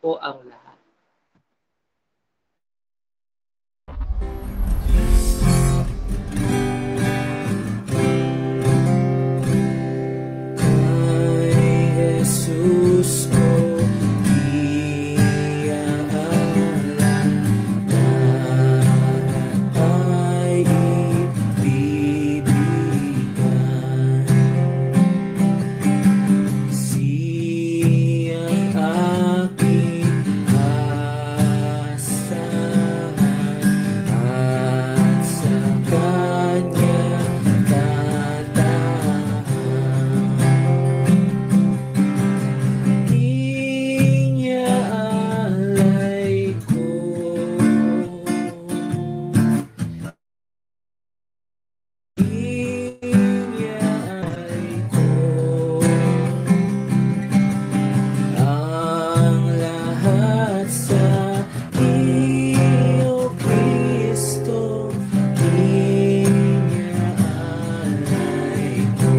po ang lahat. Jesus ko iaalala, lahat ay ibibigay. Siyang aking asahan at sa Kanya tatahan. Inyaalay ko ang lahat sa iyo, Kristo. Inyaalay ko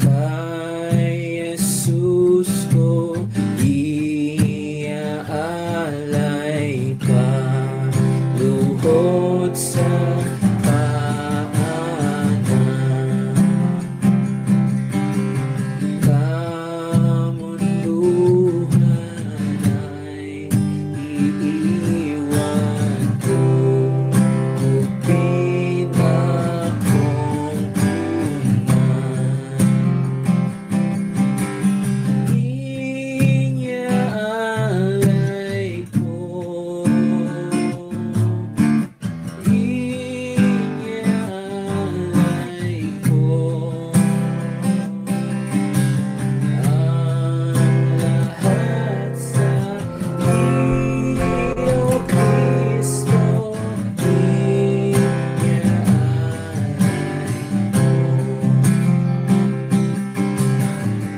kay Jesus ko iaalay pa, luhod sa paanan. Kamunduhan ay iiwan ko, kupit akong punan. Inyaalay ko, inyaalay ko ang lahat sa iyo, Kristo.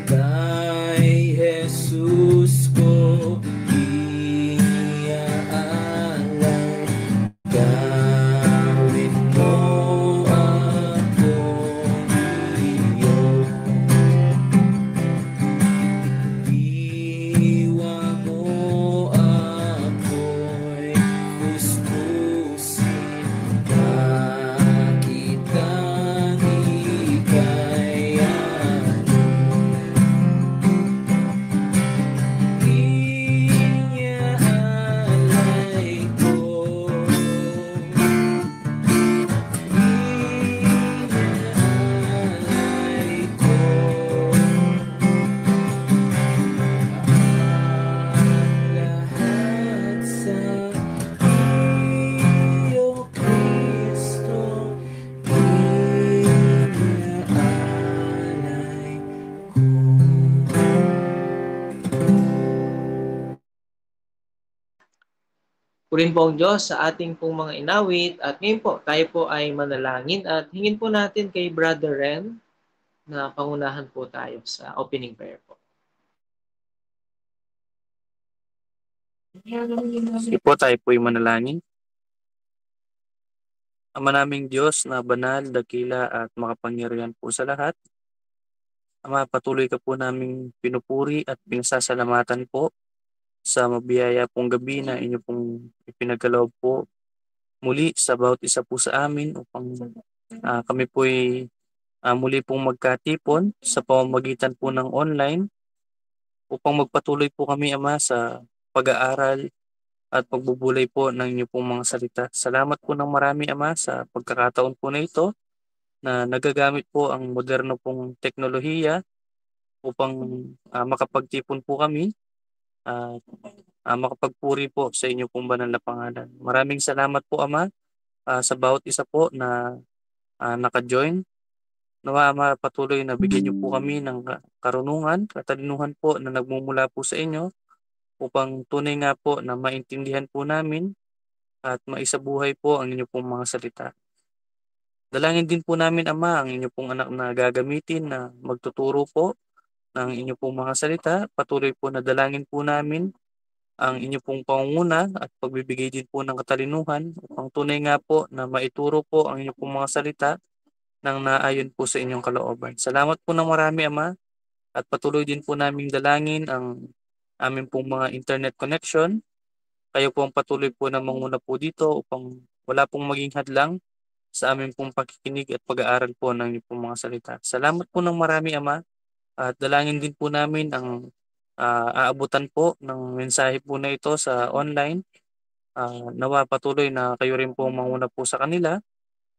Kay Jesus ko iaalay, gawin mo akong iyo. Diwa mo ako'y puspusin, makitang ika'y inyaalay ko. Inyaalay ko ang lahat sa iyo, Kristo. Inyaalay ko. Purihin po ang Diyos sa ating pong mga inawit at ngayon po tayo po ay manalangin at hingin po natin kay Brother Ren na pangunahan po tayo sa opening prayer po. Sige po, tayo po'y manalangin. Ama naming Diyos na banal, dakila at makapangyarihan po sa lahat, Ama, patuloy ka po naming pinupuri at pinasasalamatan po sa mabiyaya pong gabi na inyo pong ipinagkaloob po muli sa bawat isa po sa amin upang kami po'y muli pong magkatipon sa pamamagitan po ng online upang magpatuloy po kami, Ama, sa pag-aaral at pagbubulay po ng inyo pong mga salita. Salamat po ng marami, Ama, sa pagkakataon po na ito na nagagamit po ang moderno pong teknolohiya upang makapagtipon po kami at makapagpuri po sa inyo pong banal na pangalan. Maraming salamat po, Ama, sa bawat isa po na naka-join. Nawa, Ama, patuloy na bigyan niyo po kami ng karunungan, katalinuhan po na nagmumula po sa inyo upang tunay nga po na maintindihan po namin at maisabuhay po ang inyo pong mga salita. Dalangin din po namin, Ama, ang inyo pong anak na gagamitin na magtuturo po ng inyo pong mga salita. Patuloy po na dalangin po namin ang inyo pong pangunguna at pagbibigay din po ng katalinuhan upang tunay nga po na maituro po ang inyo pong mga salita nang naayon po sa inyong kalooban. Salamat po ng marami, Ama, At patuloy din po naming dalangin ang amin pong mga internet connection. Kayo po ang patuloy po na manguna po dito upang wala pong maging hadlang sa amin pong pakikinig at pag-aaral po ng inyong pong mga salita. Salamat po ng marami, Ama, at dalangin din po namin ang aabutan po ng mensahe po na ito sa online. Nawa patuloy na kayo rin po manguna po sa kanila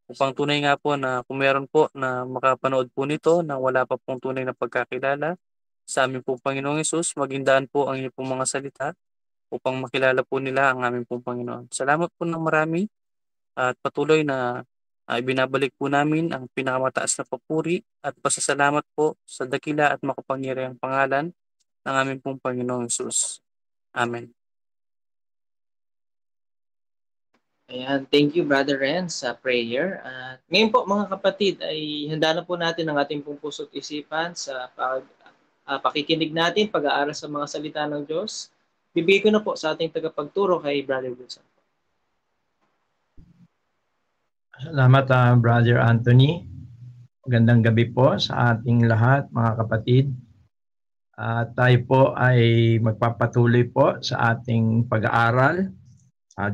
upang tunay nga po na kung meron po na makapanood po nito na wala pa pong tunay na pagkakilala sa aming pong Panginoong Hesus, maging daan po ang inyong pong mga salita upang makilala po nila ang aming pong Panginoon. Salamat po ng marami at patuloy na ibinabalik po namin ang pinakamataas na papuri at pasasalamat po sa dakila at makapangyarihang pangalan ng aming pong Panginoong Hesus. Amen. Ayan, thank you Brother Ren sa prayer. At ngayon po mga kapatid ay handa na po natin ang ating pong puso't isipan sa pakikinig natin, pag-aaral sa mga salita ng Diyos. Bibigay ko na po sa ating tagapagturo kay Brother Wilson. Salamat Brother Anthony. Magandang gabi po sa ating lahat mga kapatid. Tayo po ay magpapatuloy po sa ating pag-aaral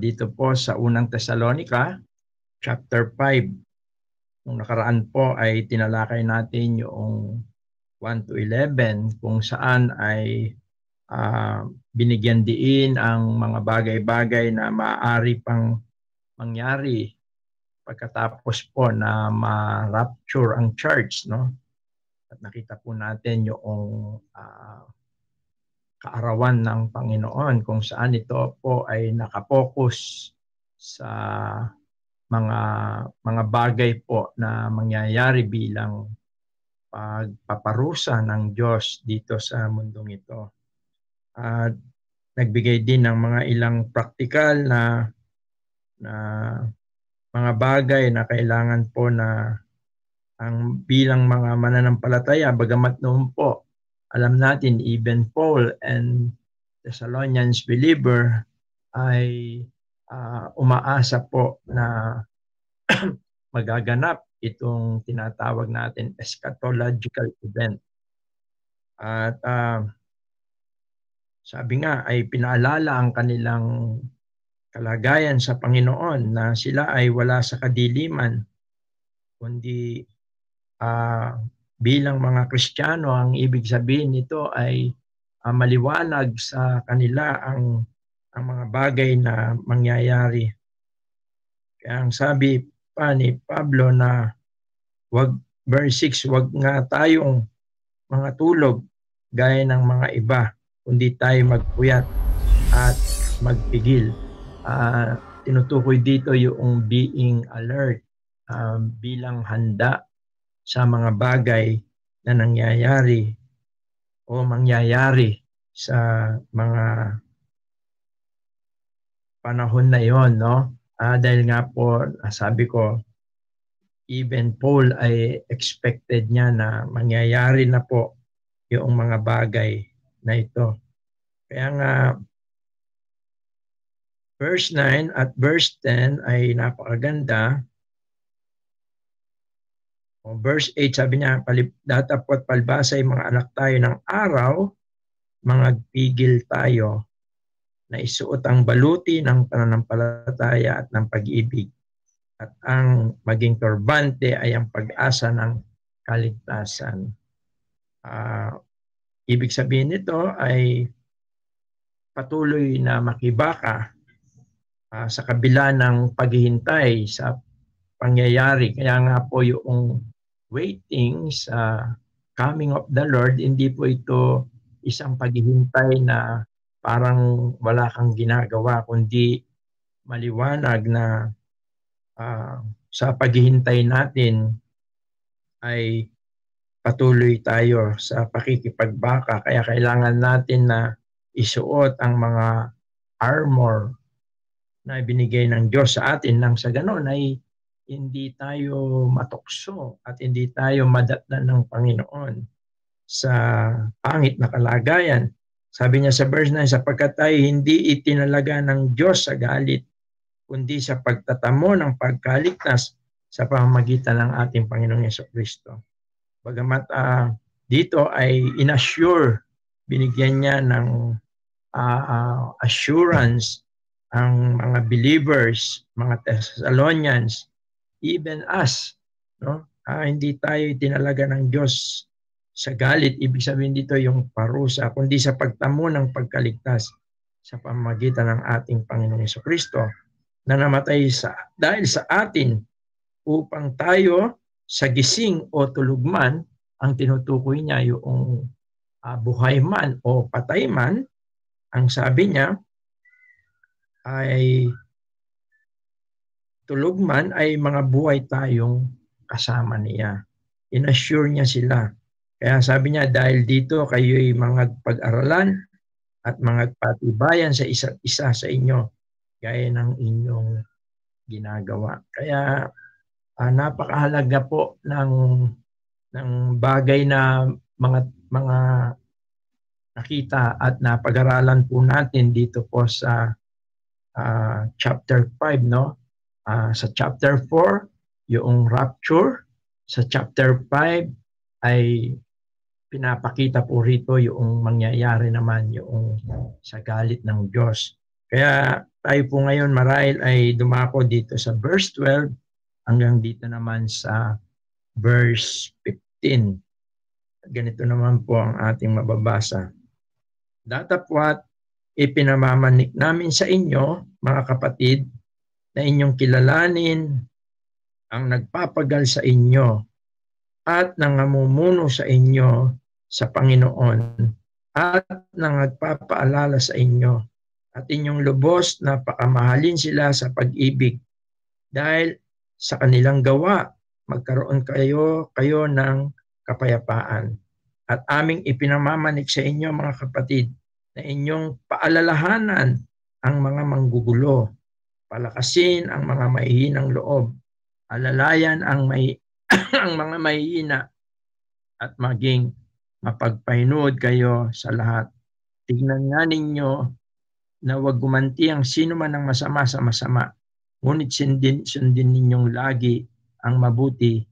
dito po sa unang Tesalonica, chapter 5. Nung nakaraan po ay tinalakay natin yung 1 to 11 kung saan ay binigyan diin ang mga bagay-bagay na maaari pang mangyari pagkatapos po na ma-rapture ang church, no? At nakita po natin yung kaarawan ng Panginoon kung saan ito po ay nakapokus sa mga bagay po na mangyayari bilang pagpaparusa ng Diyos dito sa mundong ito. At nagbigay din ng mga ilang praktikal na mga bagay na kailangan po na ang bilang mga mananampalataya, bagamat noon po alam natin even Paul and Thessalonians believer ay umaasa po na magaganap itong tinatawag natin eschatological event. At sabi nga ay pinaalala ang kanilang kalagayan sa Panginoon na sila ay wala sa kadiliman kundi bilang mga Kristiyano, ang ibig sabihin nito ay maliwanag sa kanila ang mga bagay na mangyayari. Kaya ang sabi pa ni Pablo na verse 6, wag nga tayong mga tulog gaya ng mga iba, kundi tayo magpuyat at magpigil. Tinutukoy dito yung being alert, bilang handa sa mga bagay na nangyayari o mangyayari sa mga panahon na yon, no? Dahil nga po, sabi ko, even Paul ay expected niya na mangyayari na po yung mga bagay na ito. Kaya nga, verse 9 at verse 10 ay napakaganda. Verse 8, sabi niya, datapot palbasay mga anak tayo ng araw, magpigil tayo na isuot ang baluti ng pananampalataya at ng pag-ibig. At ang maging turbante ay ang pag-asa ng kaligtasan. Ibig sabihin nito ay patuloy na makibaka sa kabila ng paghihintay sa pangyayari. Kaya nga po yung waiting sa coming of the Lord, hindi po ito isang paghihintay na parang wala kang ginagawa, kundi maliwanag na sa paghihintay natin ay patuloy tayo sa pakikipagbaka. Kaya kailangan natin na isuot ang mga armor na ibinigay ng Diyos sa atin nang sa ganon ay hindi tayo matukso at hindi tayo madatnan ng Panginoon sa pangit na kalagayan. Sabi niya sa verse 9, sapagkat tayo hindi itinalaga ng Diyos sa galit, kundi sa pagtatamo ng pagkaligtas sa pamamagitan ng ating Panginoong Yesu-Kristo. Bagamat dito ay inassure, binigyan niya ng assurance ang mga believers, mga Thessalonians, even us, no? Hindi tayo tinalaga ng Diyos sa galit, ibig sabihin dito yung parusa, kundi sa pagtamo ng pagkaligtas sa pamamagitan ng ating Panginoong Jesucristo na namatay dahil sa atin upang tayo sa gising o tulog man, ang tinutukoy niya yung buhay man o patay man, ang sabi niya ay tulog man ay mga buhay tayong kasama niya. Inassure niya sila. Kaya sabi niya, dahil dito kayo'y mga pag-aralan at mga patibayan sa isa't isa sa inyo, gaya ng inyong ginagawa. Kaya napakahalaga po ng bagay na mga nakita at napag-aralan po natin dito po sa chapter 5, no? Sa chapter 4, yung rapture. Sa chapter 5 ay pinapakita po rito yung mangyayari naman yung sa galit ng Diyos. Kaya tayo po ngayon marahil ay dumako dito sa verse 12 hanggang dito naman sa verse 15. Ganito naman po ang ating mababasa. Datapwat ipinamamanik namin sa inyo, mga kapatid, na inyong kilalanin ang nagpapagal sa inyo at nangamumuno sa inyo sa Panginoon at nagpapaalala sa inyo at inyong lubos na pakamahalin sila sa pag-ibig dahil sa kanilang gawa magkaroon kayo ng kapayapaan. At aming ipinamamanik sa inyo, mga kapatid, na inyong paalalahanan ang mga manggugulo, palakasin ang mga mahihinang loob, alalayan ang mga mahihina, at maging mapagpahinood kayo sa lahat. Tignan nga ninyo na huwag gumanti ang sino man ng masama sa masama, ngunit sundin ninyong lagi ang mabuti,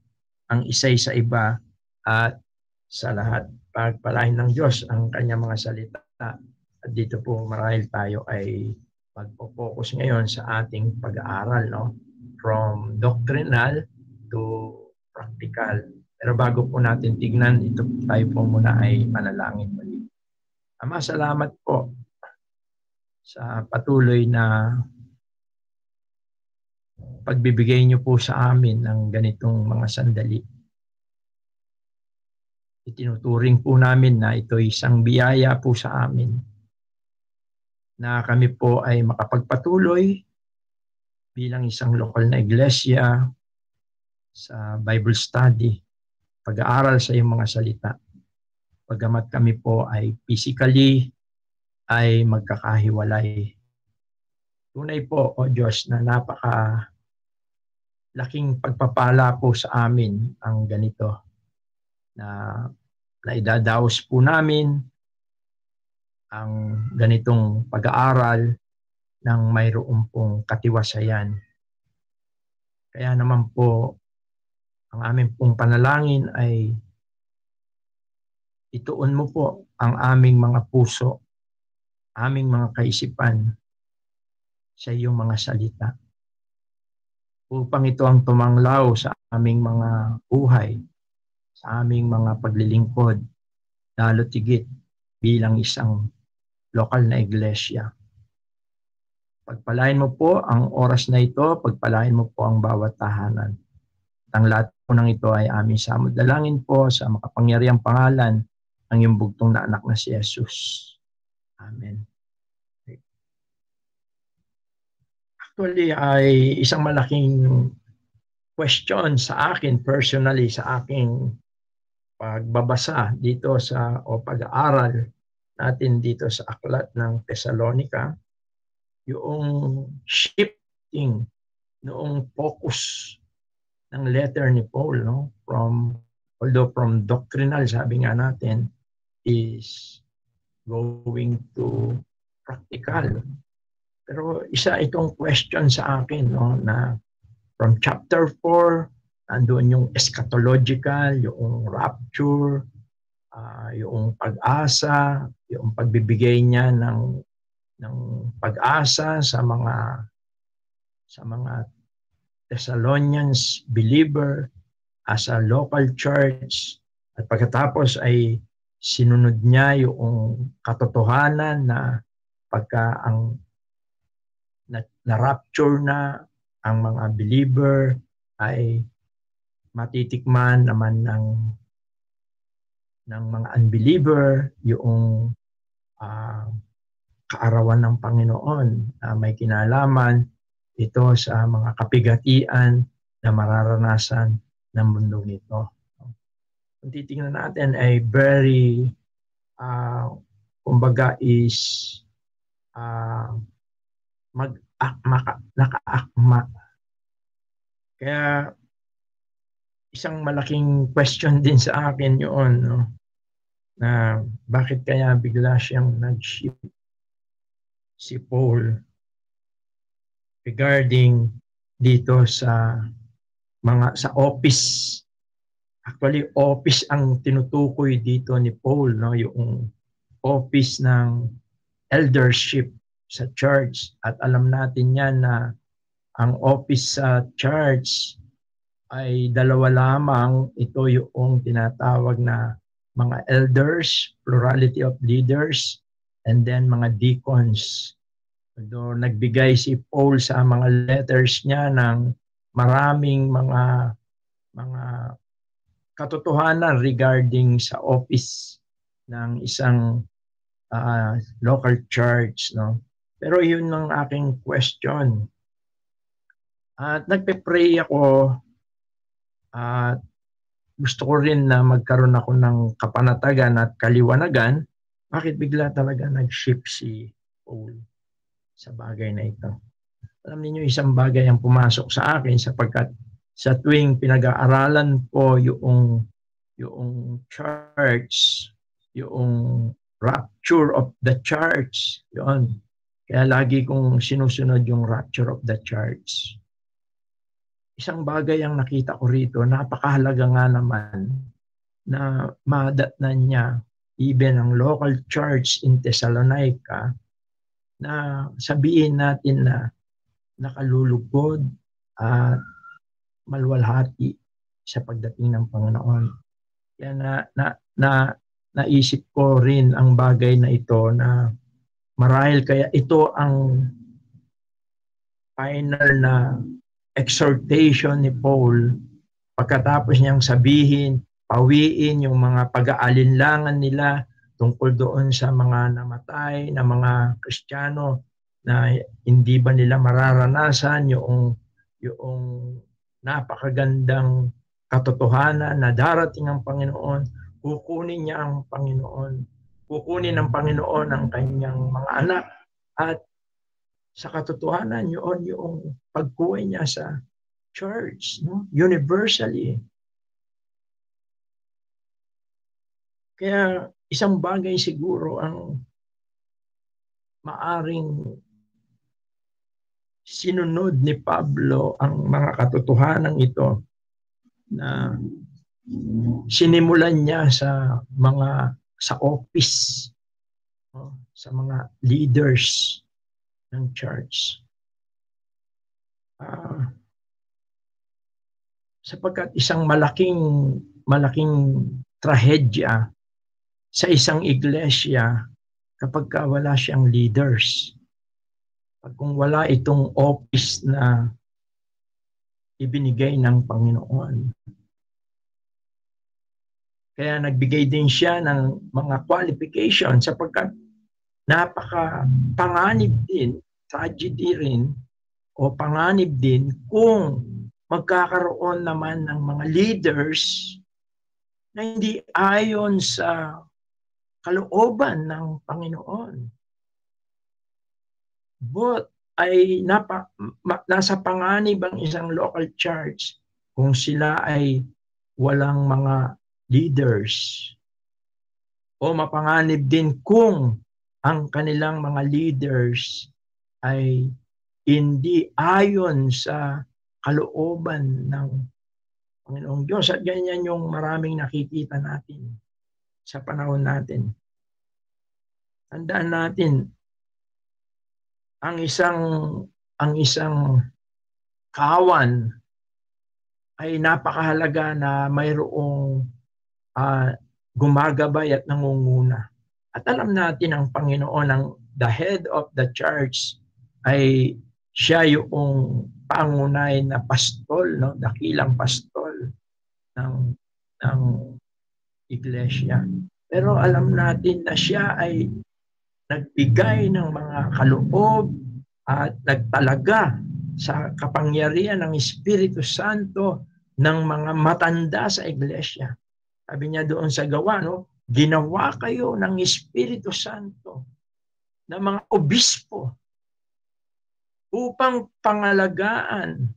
ang isay sa iba, at sa lahat. Pagpalain ng Diyos ang kanyang mga salita. At dito po marahil tayo ay magpo-focus ngayon sa ating pag-aaral, no? From doctrinal to practical. Pero bago po natin tignan, ito tayo po muna ay manalangin muli. Ama, salamat po sa patuloy na pagbibigay niyo po sa amin ng ganitong mga sandali. Itinuturing po namin na ito isang biyaya po sa amin na kami po ay makapagpatuloy bilang isang lokal na iglesia sa Bible study, pag-aaral sa iyong mga salita. Pagamat kami po ay physically ay magkakahiwalay. Tunay po, O Diyos, na laking pagpapala po sa amin ang ganito na idadaos po namin ang ganitong pag-aaral ng mayroong pong katiwasayan. Kaya naman po, ang aming pong panalangin ay ituon mo po ang aming mga puso, aming mga kaisipan sa iyong mga salita. Upang ito ang tumanglaw sa aming mga buhay, sa aming mga paglilingkod, lalo tigit bilang isang lokal na iglesia. Pagpalain mo po ang oras na ito, pagpalain mo po ang bawat tahanan. At ang lahat po ng ito ay aming samudalangin po sa makapangyarihang pangalan ng iyong bugtong na anak na si Jesus. Amen. Actually, ay isang malaking question sa akin personally, sa aking pagbabasa dito o pag-aaral natin dito sa aklat ng Thessalonica, yung shifting noong focus ng letter ni Paul, no? Although from doctrinal, sabi nga natin, is going to practical. Pero isa itong question sa akin, no, na from chapter 4, andun yung eschatological, yung rapture, yung pag-asa, yung pagbibigay niya ng pag-asa sa mga Thessalonians believer as a local church, at pagkatapos ay sinunod niya yung katotohanan na pagka ang na-rapture na ang mga believer ay matitikman naman ng mga unbeliever yung kaarawan ng Panginoon na may kinalaman ito sa mga kapigatian na mararanasan ng mundong ito. Kung titingnan natin ay very kumbaga is nakaakma. Kaya isang malaking question din sa akin yun, no? Na bakit kaya bigla siyang nag-ship si Paul regarding dito sa office. Actually, office ang tinutukoy dito ni Paul, no? Yung office ng eldership sa church. At alam natin yan na ang office sa church ay dalawa lamang. Ito yung tinatawag na mga elders, plurality of leaders, and then mga deacons. So, nagbigay si Paul sa mga letters niya ng maraming mga katotohanan regarding sa office ng isang local church, no? Pero yun ang aking question. At nagpe-pray ako at gusto ko rin na magkaroon ako ng kapanatagan at kaliwanagan. Bakit bigla talaga nag-ship si Paul sa bagay na ito? Alam niyo, isang bagay ang pumasok sa akin sapagkat sa tuwing pinag-aaralan ko yung church, yung rapture of the church, yun. Kaya lagi kong sinusunod yung rapture of the church. Isang bagay ang nakita ko rito, napakahalaga nga naman na madatnan niya even ang local church in Thessalonica na sabihin natin na nakalulugod at malwalhati sa pagdating ng Panginoon. Kaya naisip ko rin ang bagay na ito na marahil kaya ito ang final na exhortation ni Paul pagkatapos niyang sabihin, pawiin yung mga pag-aalinlangan nila tungkol doon sa mga namatay na mga Kristiyano na hindi ba nila mararanasan yung napakagandang katotohanan na darating ang Panginoon, kukunin niya ang Panginoon, kukunin ng Panginoon ang kanyang mga anak, at sa katotohanan yun yung pagkuha niya sa church, no? Universally. Kaya isang bagay siguro ang maaring sinunod ni Pablo ang mga katotohanan ito na sinimulan niya sa office, no? Sa mga leaders ng church. Sapagkat isang malaking trahedya sa isang iglesia kapag wala siyang leaders. Kung wala itong office na ibinigay ng Panginoon. Kaya nagbigay din siya ng mga qualification sapagkat napaka-panganib din, tragedy rin, o panganib din kung magkakaroon naman ng mga leaders na hindi ayon sa kalooban ng Panginoon. But ay nasa panganib ang isang local church kung sila ay walang mga leaders. O mapanganib din kung ang kanilang mga leaders ay hindi ayon sa kalooban ng Panginoong Diyos. At ganyan yung maraming nakikita natin sa panahon natin. Tandaan natin, ang isang kawan ay napakahalaga na mayroong gumagabay at nangunguna. At alam natin ang Panginoon, the head of the church, ay siya yung pangunay na pastol, no? Dakilang pastol ng iglesia. Pero alam natin na siya ay nagbigay ng mga kaloob at nagtalaga sa kapangyarihan ng Espiritu Santo ng mga matanda sa iglesia. Sabi niya doon sa gawa, no? Ginawa kayo ng Espiritu Santo ng mga obispo upang pangalagaan,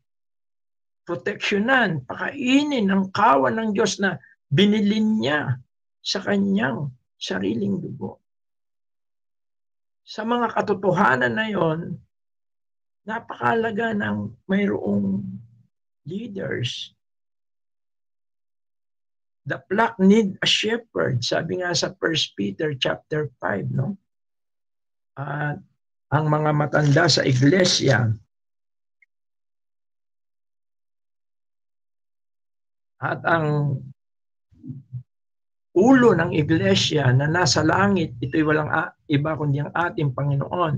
proteksyonan, pakainin ng kawan ng Diyos na binilin niya sa kanyang sariling dugo. Sa mga katotohanan na yon, napakahalaga ng mayroong leaders. The flock need a shepherd, sabi nga sa 1 Peter chapter 5, no? At ang mga matanda sa iglesia at ang ulo ng iglesia na nasa langit, ito'y walang iba kundi ang ating Panginoon.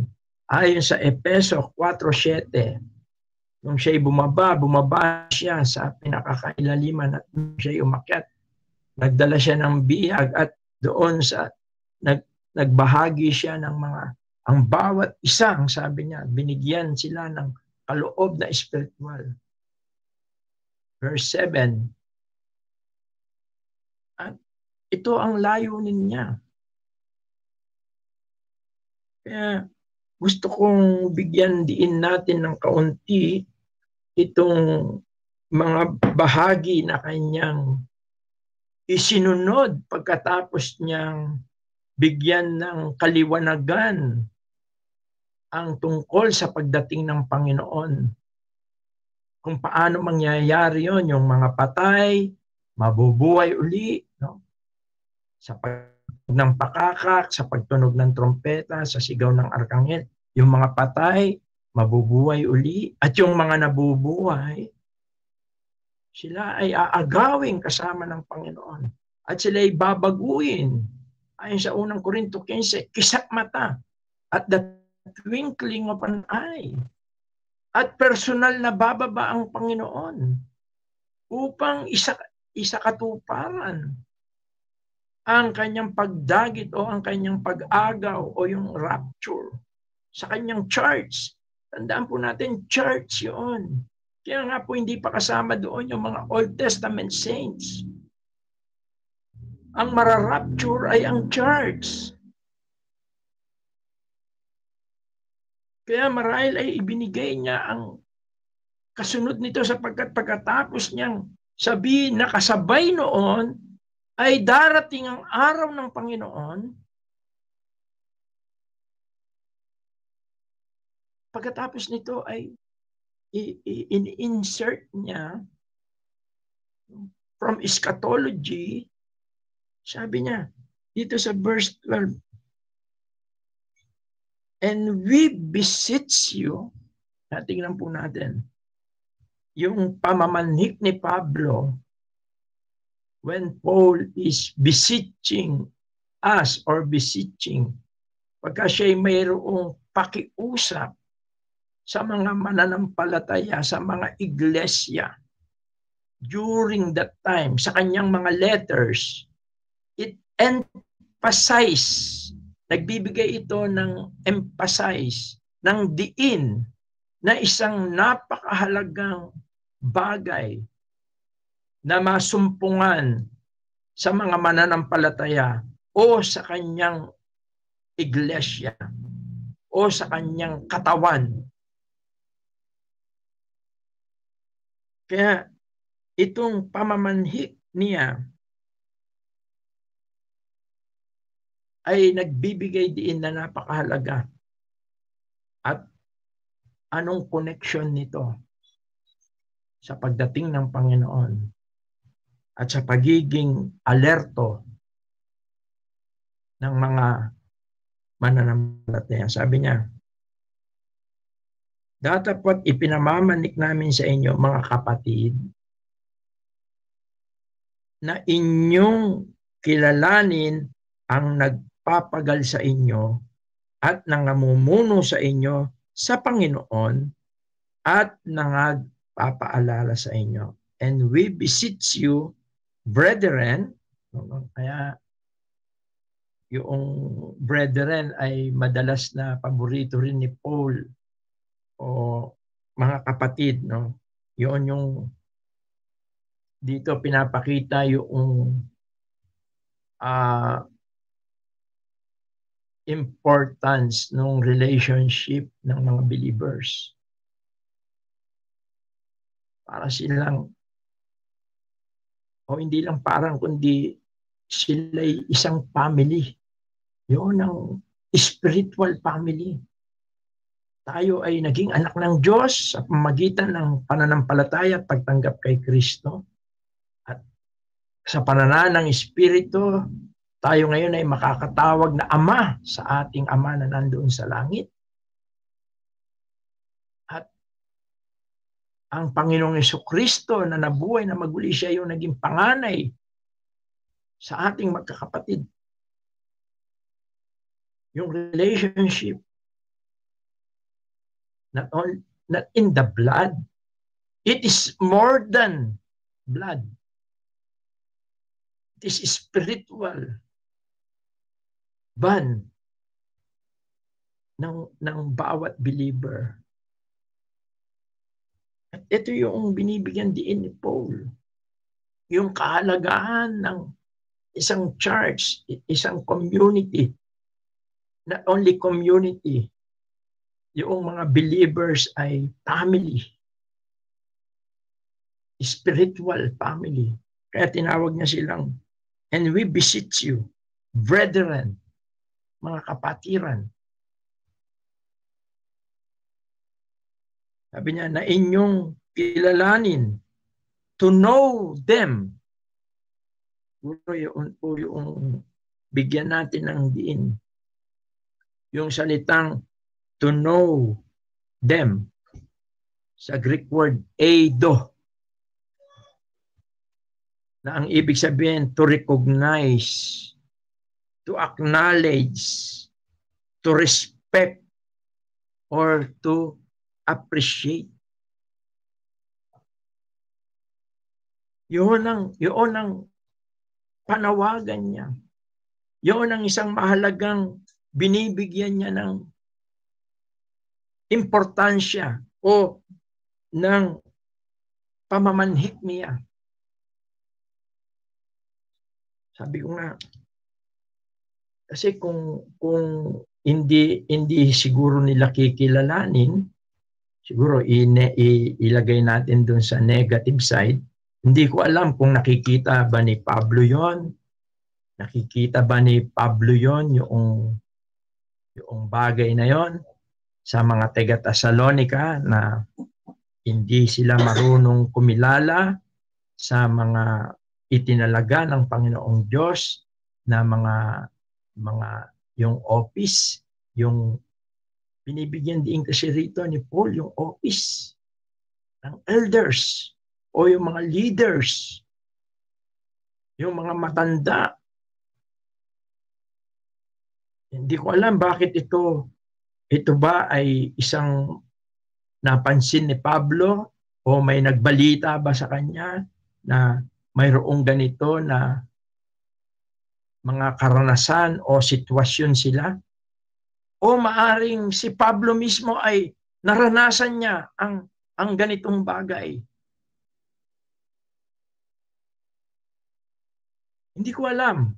Ayon sa Efeso 4:7, nung siya'y bumaba siya sa pinakakailaliman at siya'y umakyat. Nagdala siya ng bihag at doon sa nagbahagi siya ng mga, ang bawat isa, ang sabi niya, binigyan sila ng kaloob na espiritual. Verse 7, at ito ang layunin niya. Kaya gusto kong bigyan diin natin ng kaunti itong mga bahagi na kanyang isinunod pagkatapos niyang bigyan ng kaliwanagan ang tungkol sa pagdating ng Panginoon. Kung paano mangyayari yon, yung mga patay, mabubuhay uli, no? Sa pagtunog ng pakakak, sa pagtunog ng trompeta, sa sigaw ng arkanghel, yung mga patay, mabubuhay uli, at yung mga nabubuhay, sila ay aagawin kasama ng Panginoon. At sila ay babaguin. Ayon sa unang Korinto 15, kisap mata at the twinkling of an eye. At personal na bababa ang Panginoon upang isakatuparan ang kanyang pagdagit o ang kanyang pag-agaw o yung rapture sa kanyang church. Tandaan po natin, church yun. Kaya nga po hindi pa kasama doon yung mga Old Testament saints. Ang mararapture ay ang church. Kaya marahil ay ibinigay niya ang kasunod nito sapagkat pagkatapos niyang sabihin na kasabay noon ay darating ang araw ng Panginoon. Pagkatapos nito ay in-insert niya from eschatology. Sabi niya dito sa verse 12, and we beseech you, tingnan po natin, yung pamamanhik ni Pablo when Paul is beseeching us or beseeching, pagka siya'y mayroong pakiusap sa mga mananampalataya, sa mga iglesia, during that time, sa kanyang mga letters, it emphasize, nagbibigay ito ng emphasize, ng diin, na isang napakahalagang bagay na masumpungan sa mga mananampalataya o sa kanyang iglesia o sa kanyang katawan. Kaya itong pamamanhik niya ay nagbibigay diin na napakahalaga. At anong connection nito sa pagdating ng Panginoon at sa pagiging alerto ng mga mananampalataya. Sabi niya, datapwat ipinamamanik namin sa inyo, mga kapatid, na inyong kilalanin ang nagpapagal sa inyo at nangamumuno sa inyo sa Panginoon at nangagpapaalala sa inyo. And we beseech you, brethren, kaya yung brethren ay madalas na paborito rin ni Paul o mga kapatid, no? Yun yung dito pinapakita yung importance ng relationship ng mga believers. Para silang, o hindi lang parang, kundi sila'y isang family. Yun ang spiritual family. Tayo ay naging anak ng Diyos sa pamamagitan ng pananampalataya at pagtanggap kay Kristo. At sa pananahan ng Espiritu, tayo ngayon ay makakatawag na Ama sa ating Ama na nandoon sa langit. At ang Panginoong Jesucristo na nabuhay na maguli, siya yung naging panganay sa ating magkakapatid. Yung relationship, not in the blood, it is more than blood. It is spiritual bond ng bawat believer. At ito yung binibigyan din ni Paul. Yung kahalagahan ng isang church, isang community. Not only community, yung mga believers ay family. Spiritual family. Kaya tinawag niya silang, and we beseech you, brethren, mga kapatiran. Sabi niya, na inyong kilalanin, to know them. Yung bigyan natin ng diin. Yung salitang to know them. Sa Greek word, eido. Na ang ibig sabihin, to recognize, to acknowledge, to respect, or to appreciate. Yun ang panawagan niya. Yun ang isang mahalagang binibigyan niya ng importansya o ng pamamanhik niya. Sabi ko nga, kasi kung hindi siguro nila kikilalanin, siguro ilagay natin dun sa negative side. Hindi ko alam kung nakikita ba ni Pablo yon, nakikita ba ni Pablo yon yung bagay na yon sa mga taga-Thessalonica na hindi sila marunong kumilala sa mga itinalaga ng Panginoong Diyos na mga yung office, yung binibigyan din kasi rito ni Paul, yung office ng elders o yung mga leaders, yung mga matanda. Hindi ko alam bakit ito ba ay isang napansin ni Pablo o may nagbalita ba sa kanya na mayroong ganito na mga karanasan o sitwasyon sila? O maaring si Pablo mismo ay naranasan niya ang ganitong bagay? Hindi ko alam.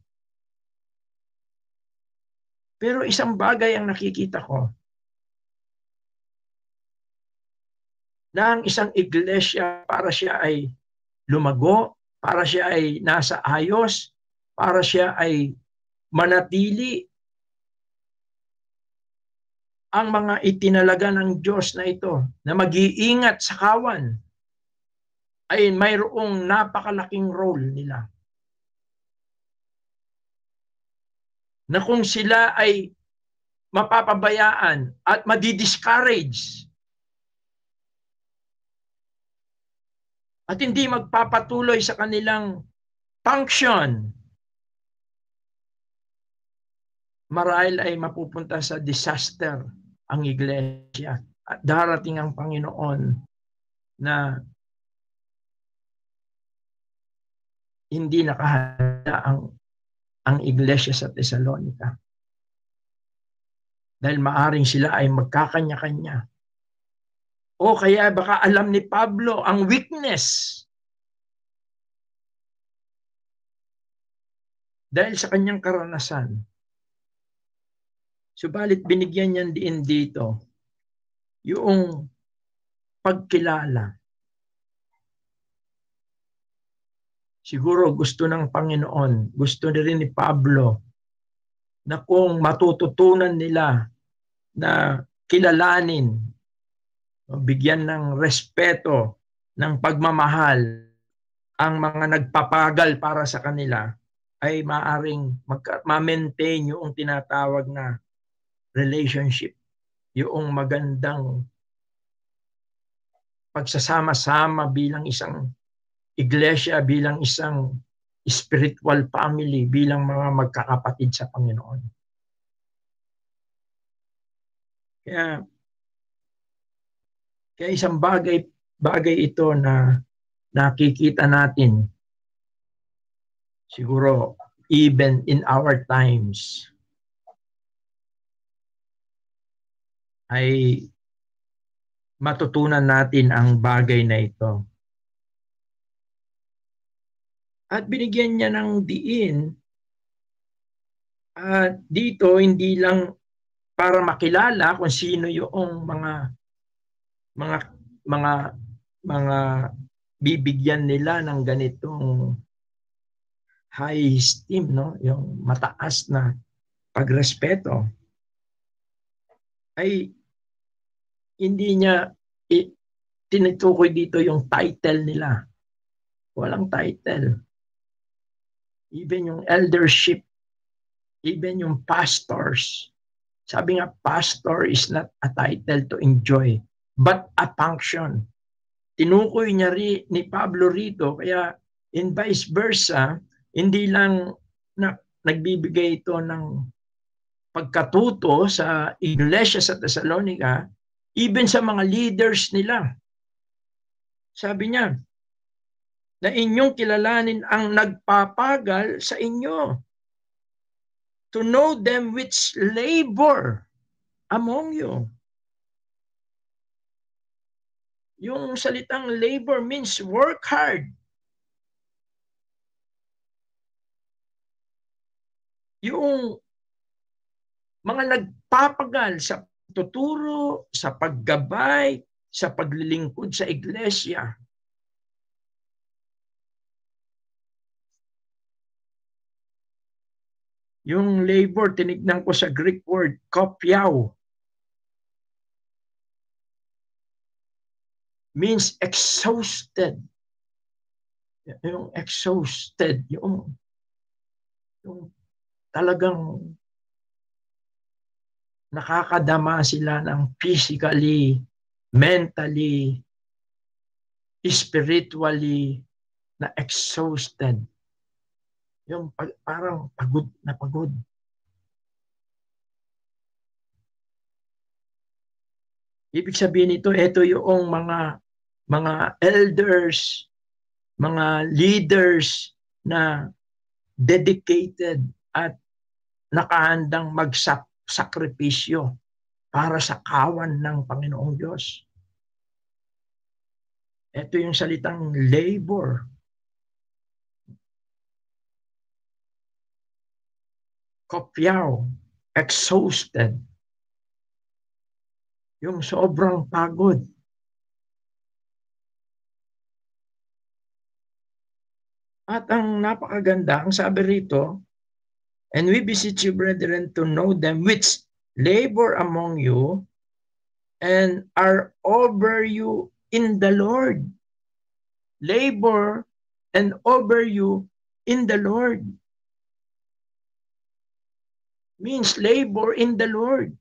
Pero isang bagay ang nakikita ko. Na ang isang iglesia, para siya ay lumago, para siya ay nasa ayos, para siya ay manatili, ang mga itinalaga ng Diyos na ito, na mag-iingat sa kawan, ay mayroong napakalaking role nila. na kung sila ay mapapabayaan at madi-discourage at hindi magpapatuloy sa kanilang function, marahil ay mapupunta sa disaster ang iglesia. At darating ang Panginoon na hindi nakahanda ang iglesia sa Thessalonica. Dahil maaring sila ay magkakanya-kanya. O kaya baka alam ni Pablo ang weakness dahil sa kanyang karanasan. Subalit binigyan niyan din dito yung pagkilala. Siguro gusto ng Panginoon, gusto rin ni Pablo na kung matututunan nila na kilalanin, bigyan ng respeto, ng pagmamahal ang mga nagpapagal para sa kanila, ay maaring ma-maintain yung tinatawag na relationship, yung magandang pagsasama-sama bilang isang iglesia, bilang isang spiritual family, bilang mga magkakapatid sa Panginoon. Kaya isang bagay ito na nakikita natin siguro even in our times ay matutunan natin ang bagay na ito. At binigyan niya ng diin at dito hindi lang para makilala kung sino yung mga bibigyan nila ng ganitong high esteem, no? Yung mataas na pagrespeto, ay hindi niya tinutukoy dito yung title nila. Walang title. Even yung eldership, even yung pastors. Sabi nga, pastor is not a title to enjoy, but a function. Tinukoy niya ni Pablo rito, kaya in vice versa, hindi lang nagbibigay ito ng pagkatuto sa iglesia sa Thessalonica, even sa mga leaders nila. Sabi niya, na inyong kilalanin ang nagpapagal sa inyo, to know them which labor among you. Yung salitang labor means work hard. Yung mga nagpapagal sa tuturo, sa paggabay, sa paglilingkod sa iglesia. Yung labor, tinignan ko sa Greek word, kopiao, means exhausted. Yung exhausted, yung talagang nakakadama sila ng physically, mentally, spiritually, na exhausted. Yung parang pagod na pagod. Ibig sabihin nito, ito yung mga elders, mga leaders na dedicated at nakahandang magsakripisyo para sa kawan ng Panginoong Diyos. Ito yung salitang labor. Kopyaw, exhausted. Yung sobrang pagod. At ang napakaganda, ang sabi rito, and we beseech you, brethren, to know them which labor among you and are over you in the Lord. Labor and over you in the Lord. means labor in the Lord.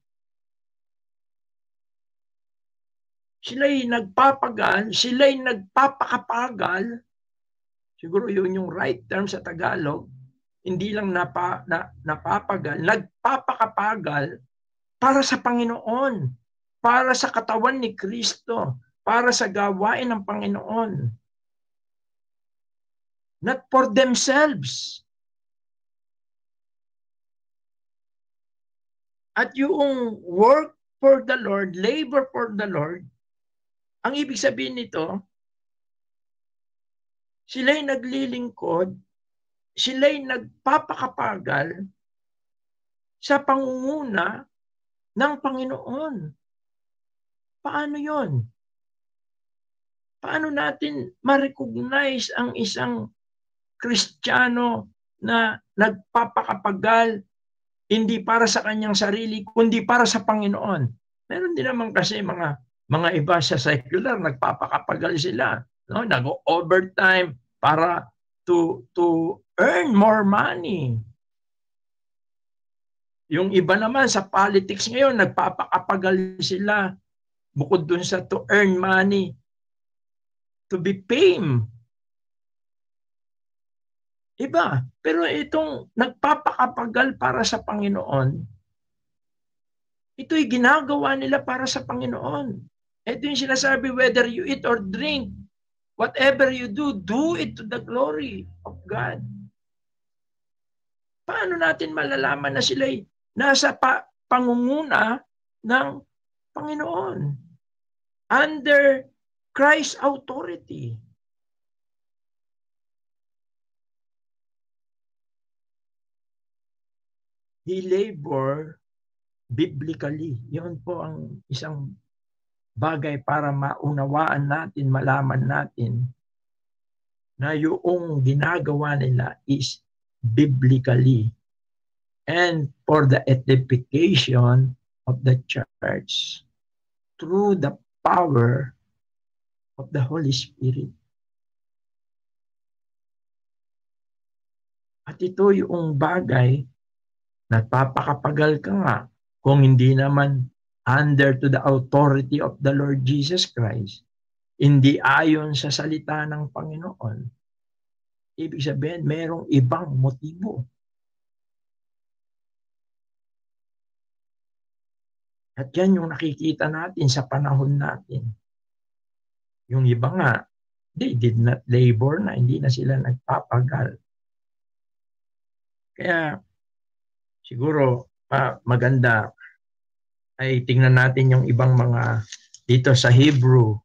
Sila'y nagpapagal, sila'y nagpapakapagal. Siguro yun yung right term sa Tagalog. Hindi lang napapagal, nagpapakapagal para sa Panginoon, para sa katawan ni Kristo, para sa gawain ng Panginoon. Not for themselves. At yung work for the Lord, labor for the Lord, ang ibig sabihin nito, sila'y naglilingkod, sila'y nagpapakapagal sa pangunguna ng Panginoon. Paano yon? Paano natin ma-recognize ang isang Kristiyano na nagpapakapagal hindi para sa kanyang sarili, kundi para sa Panginoon? Meron din naman kasi mga iba sa secular, nagpapakapagal sila. No? Nag-overtime para to earn more money. Yung iba naman sa politics ngayon, nagpapakapagal sila bukod dun sa to earn money, to be fame. Iba. Pero itong nagpapakapagal para sa Panginoon, ito'y ginagawa nila para sa Panginoon. Ito yung sinasabi, whether you eat or drink, whatever you do it to the glory of God. Paano natin malalaman na sila'y nasa pangunguna ng Panginoon? Under Christ's authority. He labor biblically. Yun po ang isang bagay para maunawaan natin, malaman natin na yung ginagawa nila is biblically and for the edification of the church through the power of the Holy Spirit. At ito yung bagay, nagpapakapagal ka nga kung hindi naman under to the authority of the Lord Jesus Christ, hindi ayon sa salita ng Panginoon. Ibig sabihin, merong ibang motibo. At yan yung nakikita natin sa panahon natin. Yung iba nga, they did not labor na, hindi na sila nagpapagal. Kaya siguro maganda ay tingnan natin yung ibang mga dito sa Hebrew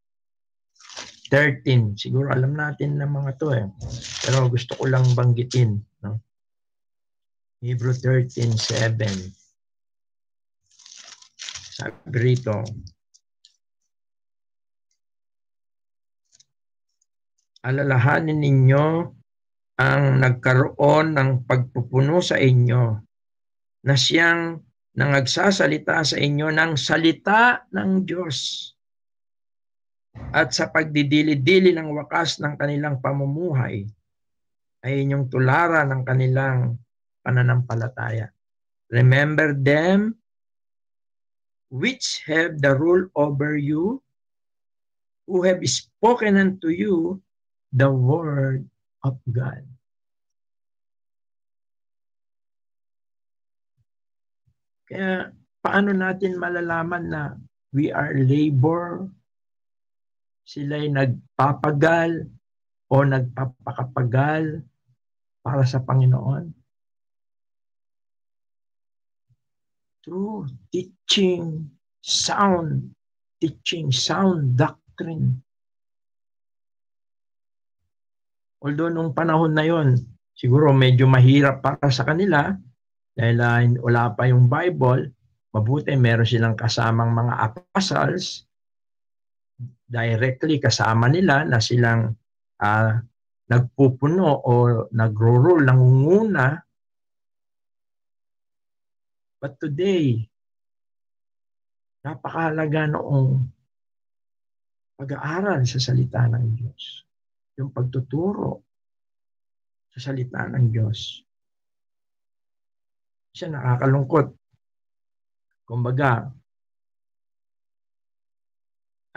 13. Siguro alam natin ng mga to eh. Pero gusto ko lang banggitin. No? Hebrew 13:7. Sabi rito, alalahanin ninyo ang nagkaroon ng pagpupuno sa inyo na siyang nangagsasalita sa inyo ng salita ng Diyos at sa pagdidili-dili ng wakas ng kanilang pamumuhay ay inyong tularan ng kanilang pananampalataya. Remember them which have the rule over you, who have spoken unto you the word of God. Kaya paano natin malalaman na we are labor, sila'y nagpapagal o nagpapakapagal para sa Panginoon? Through teaching, sound doctrine. Although nung panahon na yon, siguro medyo mahirap para sa kanila dahil wala pa yung Bible, mabuti meron silang kasamang mga apostles, directly kasama nila na silang nagpupuno o nagro-rule, nangunguna. But today, napakahalaga noong pag-aaral sa salita ng Diyos. Yung pagtuturo sa salita ng Diyos. Siya nakakalungkot. Kumbaga,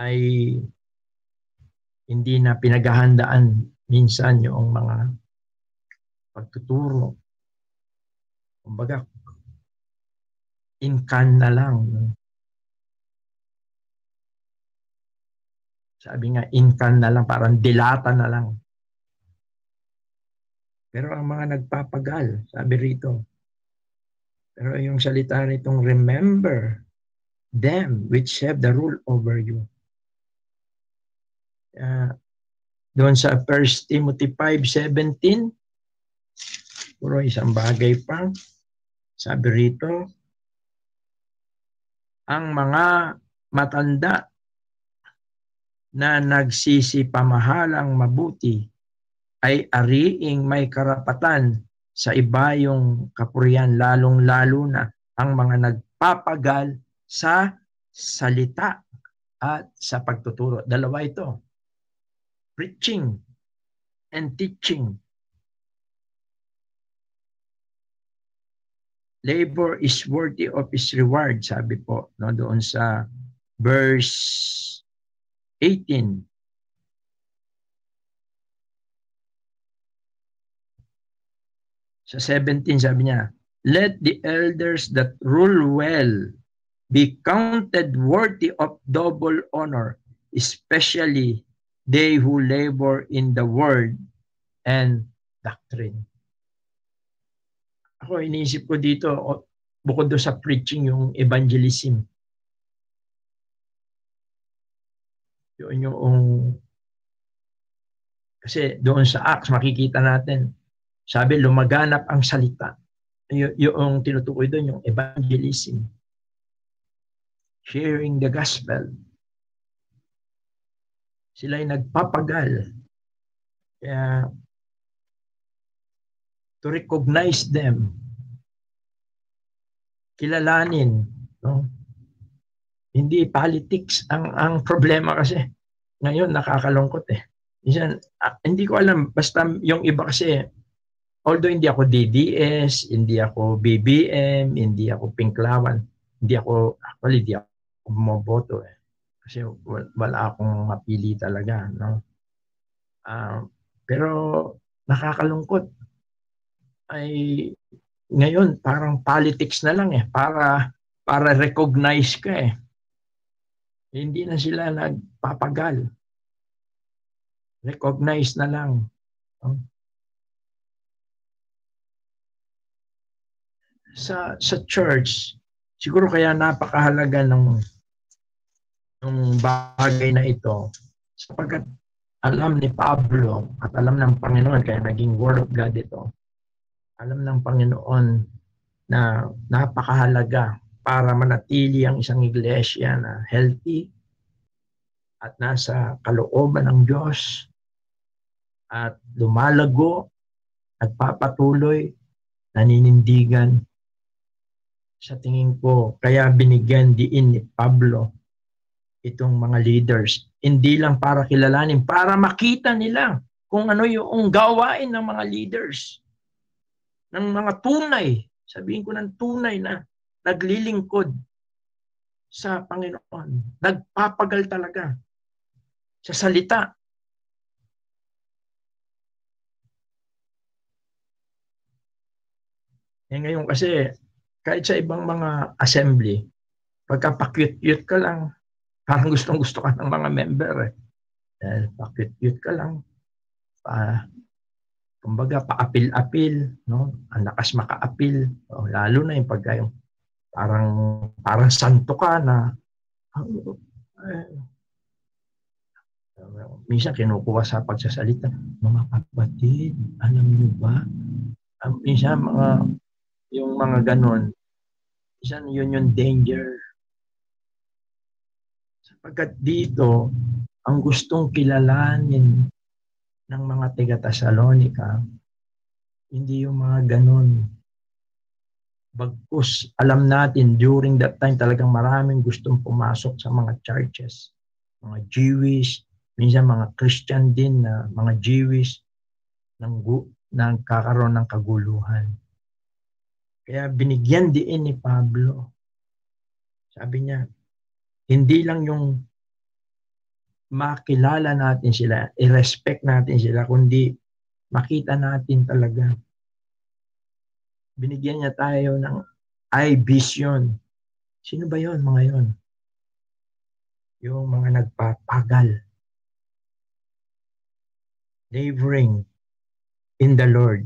ay hindi na pinaghahandaan minsan yung mga pagtuturo. Kumbaga, in-can na lang. Sabi nga, in-can na lang, parang dilata na lang. Pero ang mga nagpapagal, sabi rito, pero yung salita nitong remember them which have the rule over you. Doon sa 1 Timothy 5:17, puro isang bagay pa. Sabi rito, ang mga matanda na nagsisipamahalang mabuti ay ariing may karapatan sa ibayong kapurihan, lalong-lalo na ang mga nagpapagal sa salita at sa pagtuturo. Dalawa ito. Preaching and teaching. Labor is worthy of his reward, sabi po, no, doon sa verse 18. Sa 17 sabi niya, let the elders that rule well be counted worthy of double honor, especially they who labor in the word and doctrine. Ako, iniisip ko dito, bukod doon sa preaching, yung evangelism. Yung kasi doon sa Acts, makikita natin, sabi, lumaganap ang salita. Yung tinutukoy doon, yung evangelism. Sharing the gospel. Sila'y nagpapagal. Kaya, to recognize them, kilalanin, no? Hindi politics ang problema kasi. Ngayon, nakakalungkot eh. Minsan, hindi ko alam, basta yung iba kasi, although hindi ako DDS, hindi ako BBM, hindi ako Pinklawan, hindi ako bumoboto eh. Kasi wala akong mapili talaga, no? Pero nakakalungkot ay ngayon parang politics na lang eh, para recognize ka eh. Hindi na sila nagpapagal. Recognize na lang. No? Sa church, siguro kaya napakahalaga ng bagay na ito sapagkat alam ni Pablo at alam ng Panginoon, kaya naging Word of God ito, alam ng Panginoon na napakahalaga para manatili ang isang iglesia na healthy at nasa kalooban ng Diyos at lumalago, nagpapatuloy, naninindigan. Sa tingin ko, kaya binigyan diin ni Pablo itong mga leaders. Hindi lang para kilalanin, para makita nila kung ano yung gawain ng mga leaders. Ng mga tunay, sabihin ko ng tunay na naglilingkod sa Panginoon. Nagpapagal talaga sa salita. Ngayon kasi, kahit sa ibang mga assembly, pagka pa-cute-cute ka lang, parang gustong-gusto ka ng mga member eh. Dahil pa-cute-cute ka lang, kumbaga pa-apil-apil, no? Ang lakas maka-apil, lalo na yung pagka yung parang santo ka na minsan kinukuha sa pagsasalita, mga kapatid, alam niyo ba? Minsan yung mga ganon, minsan yun yung danger. Sapagkat dito, ang gustong kilalanin ng mga taga-Thessalonica, hindi yung mga ganon. Bagkus, alam natin, during that time talagang maraming gustong pumasok sa mga churches. Mga Jewish, minsan mga Christian din na mga Jewish nagkakaroon ng kaguluhan. Kaya binigyan din ni Pablo. Sabi niya, hindi lang yung makilala natin sila, i-respect natin sila, kundi makita natin talaga. Binigyan niya tayo ng eye vision. Sino ba yon mga yon? Yung mga nagpapagal. Laboring in the Lord.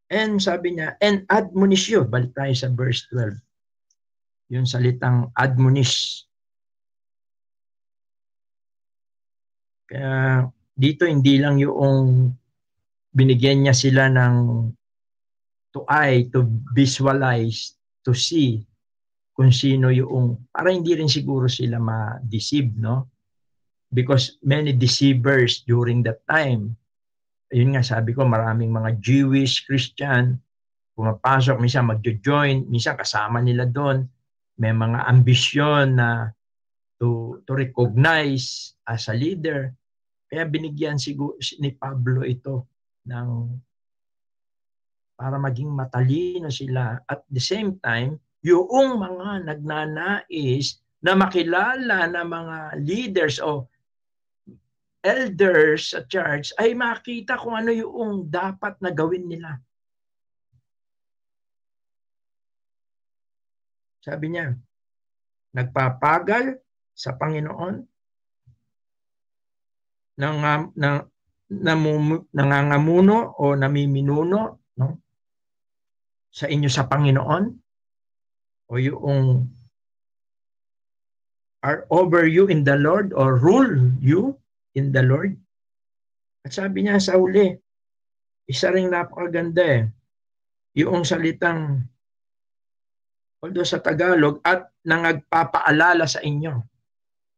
And sabi niya, and admonish you. Balik tayo sa verse 12. Yung salitang admonish. Kaya dito hindi lang yung binigyan niya sila ng to eye, to visualize, to see kung sino yung, para hindi rin siguro sila ma-deceive, no? Because many deceivers during that time, ayun nga sabi ko, maraming mga Jewish, Christian, pumapasok, minsan magjo-join, minsan kasama nila doon, may mga ambisyon na to recognize as a leader. Kaya binigyan siguro ni Pablo ito ng para maging matalino sila. At the same time, yung mga nagnanais na makilala na mga leaders o elders sa church ay makita kung ano yung dapat na gawin nila. Sabi niya, nagpapagal sa Panginoon, nangangamuno o namiminuno, no? Sa inyo sa Panginoon, o yung are over you in the Lord or rule you in the Lord. At sabi niya sa uli, isa ring napakaganda yung salitang, although sa Tagalog, at nangagpapaalala sa inyo.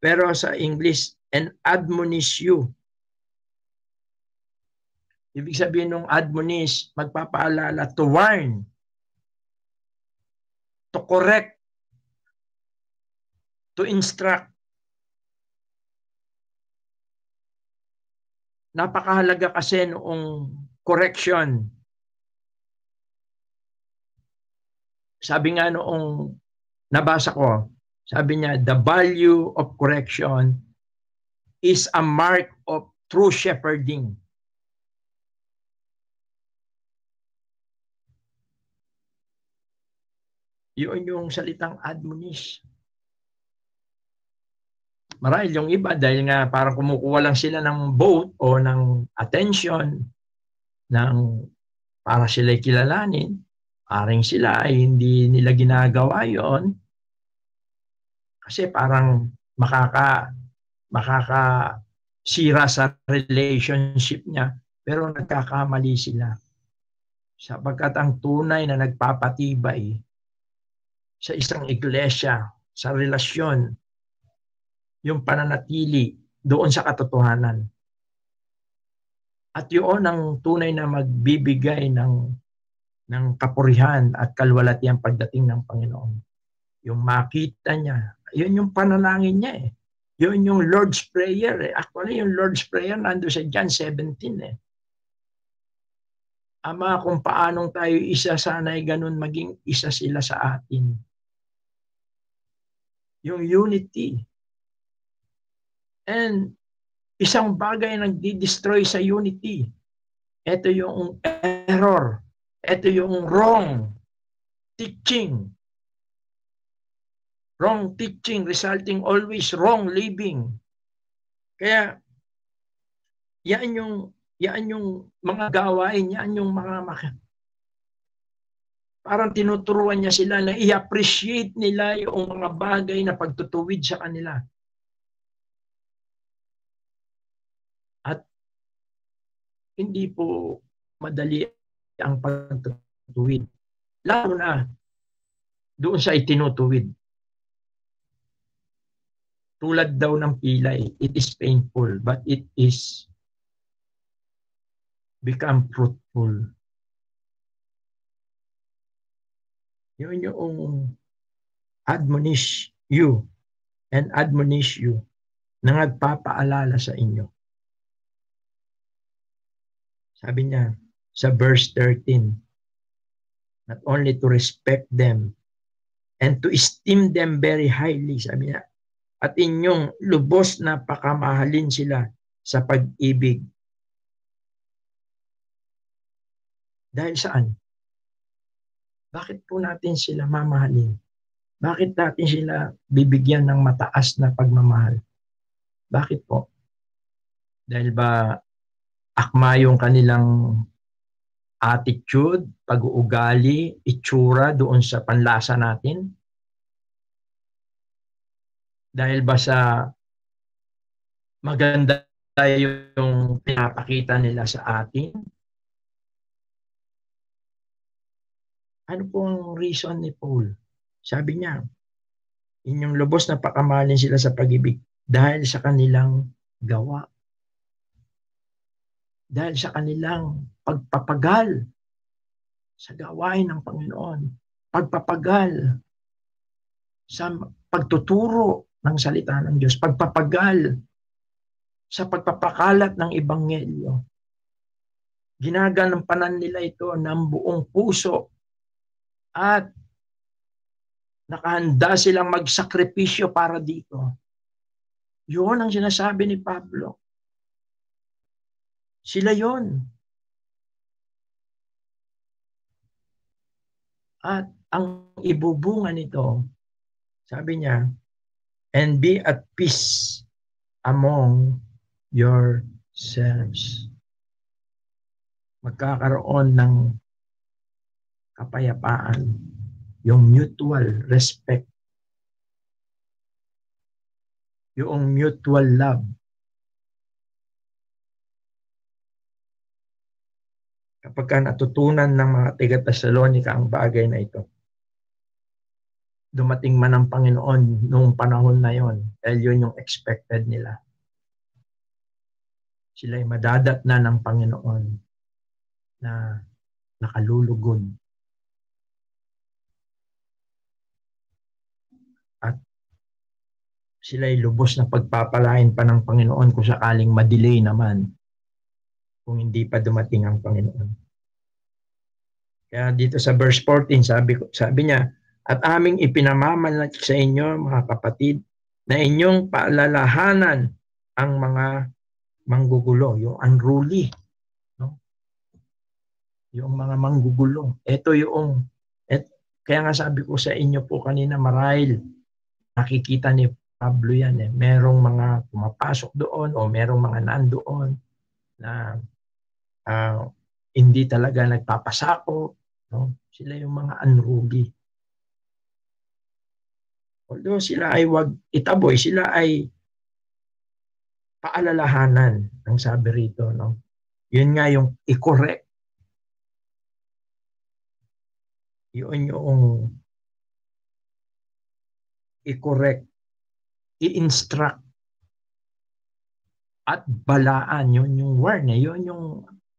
Pero sa English, and admonish you. Ibig sabihin ng admonish, magpapaalala, to warn, to correct, to instruct. Napakahalaga kasi noong correction. Sabi nga noong nabasa ko, sabi niya, the value of correction is a mark of true shepherding. Yun yung salitang admonish. Marahil yung iba, dahil nga parang kumukuha lang sila ng vote o ng attention ng para sila kilalanin, paring sila ay hindi nila ginagawa yon kasi parang makakasira sa relationship niya, pero nagkakamali sila. Sapagkat ang tunay na nagpapatibay sa isang iglesia, sa relasyon, yung pananatili doon sa katotohanan. At yun ang tunay na magbibigay ng kapurihan at kalwalatian pagdating ng Panginoon. Yung makita niya, yun yung panalangin niya Yun yung Lord's Prayer Actually, yung Lord's Prayer nandun sa John 17 Ama, kung paanong tayo isa, sana'y ganun maging isa sila sa atin. Yung unity. And isang bagay na nagdi-destroy sa unity. Ito yung error. Ito yung wrong teaching. Wrong teaching resulting always wrong living. Kaya yan yung mga gawain, yan yung mga parang tinuturuan niya sila na i-appreciate nila yung mga bagay na pagtutuwid sa kanila. At hindi po madali ang pagtutuwid. Lalo na doon sa itinutuwid. Tulad daw ng pilay, it is painful, but it is become fruitful. Yun yung admonish you and admonish you na nagpapaalala sa inyo. Sabi niya sa verse 13, not only to respect them and to esteem them very highly, sabi niya, at inyong lubos na pakamahalin sila sa pag-ibig. Dahil saan? Bakit po natin sila mamahalin? Bakit natin sila bibigyan ng mataas na pagmamahal? Bakit po? Dahil ba akma yung kanilang attitude, pag-uugali, itsura doon sa panlasa natin? Dahil ba sa maganda yung pinapakita nila sa atin? Ano po ang reason ni Paul? Sabi niya, inyong lubos na pakamahalin sila sa pag-ibig dahil sa kanilang gawa. Dahil sa kanilang pagpapagal sa gawain ng Panginoon. Pagpapagal sa pagtuturo ng salita ng Diyos. Pagpapagal sa pagpapakalat ng Ebanghelyo. Ginagampanan nila ito ng buong puso at nakahanda silang magsakripisyo para dito. Yun ang sinasabi ni Pablo. Sila yon. At ang ibubunga nito, sabi niya, and be at peace among yourselves. Magkakaroon ng kapayapaan, yung mutual respect, yung mutual love. Kapag ka natutunan ng mga taga-Tesalonica ang bagay na ito, dumating man ang Panginoon noong panahon na yon, dahil yun yung expected nila. Sila'y madadatnan ng Panginoon na nakalulugod. At sila'y lubos na pagpapalain pa ng Panginoon kung sakaling madelay naman kung hindi pa dumating ang Panginoon. Kaya dito sa verse 14, sabi niya, at aming ipinamamalat sa inyo, mga kapatid, na inyong paalalahanan ang mga manggugulo, yung unruly. No? Yung mga manggugulo. Ito yung, kaya nga sabi ko sa inyo po kanina, marahil nakikita ni Pablo yan. Merong mga pumapasok doon o merong mga nandoon na hindi talaga nagpapasako. No? Sila yung mga unruly. Although sila ay wag itaboy, sila ay paalalahanan, ang sabi rito. No? Yun nga yung i-correct. Yun yung i-correct, i-instruct, at balaan. Yun yung warning. Yun yung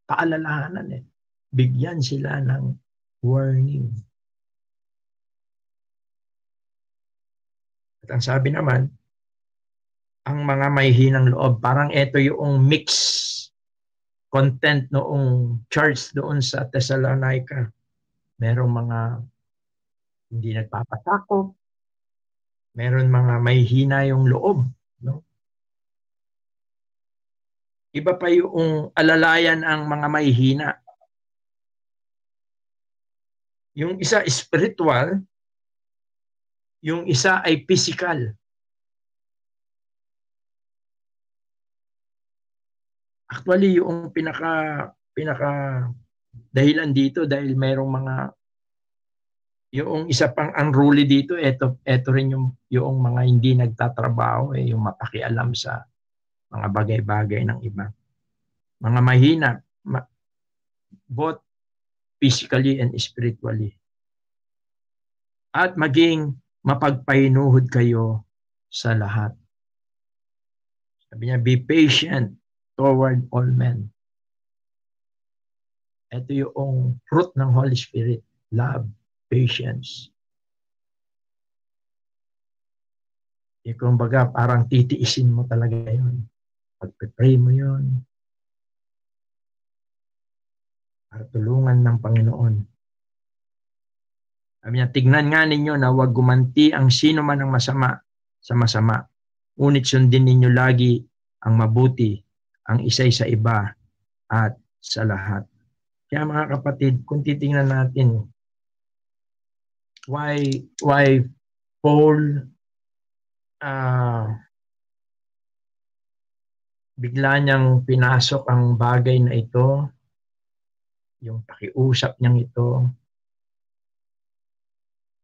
paalalahanan. Bigyan sila ng warning. At ang sabi naman, ang mga may hinang loob, parang ito yung mix content noong church doon sa Thessalonica. Merong mga hindi nagpapasakop, meron mga may hina yung loob. No? Iba pa yung alalayan ang mga may hina. Yung isa spiritual, yung isa ay physical. Actually, yung pinaka dahilan dito dahil mayroong mga yung isa pang unruly dito, ito rin yung mga hindi nagtatrabaho, yung mapakialam sa mga bagay-bagay ng iba. Mga mahina, both physically and spiritually. At maging mapagpainuhod kayo sa lahat. Sabi niya, be patient toward all men. Ito yung fruit ng Holy Spirit, love, patience. Kumbaga, parang titiisin mo talaga yun. Pag-pray mo yun. Para tulungan ng Panginoon. Sabi niya, tignan nga ninyo na huwag gumanti ang sino man ang masama sa masama. Ngunit sundin ninyo lagi ang mabuti, ang isa'y sa iba at sa lahat. Kaya mga kapatid, kung titingnan natin, why Paul bigla niyang pinasok ang bagay na ito, yung pakiusap niyang ito,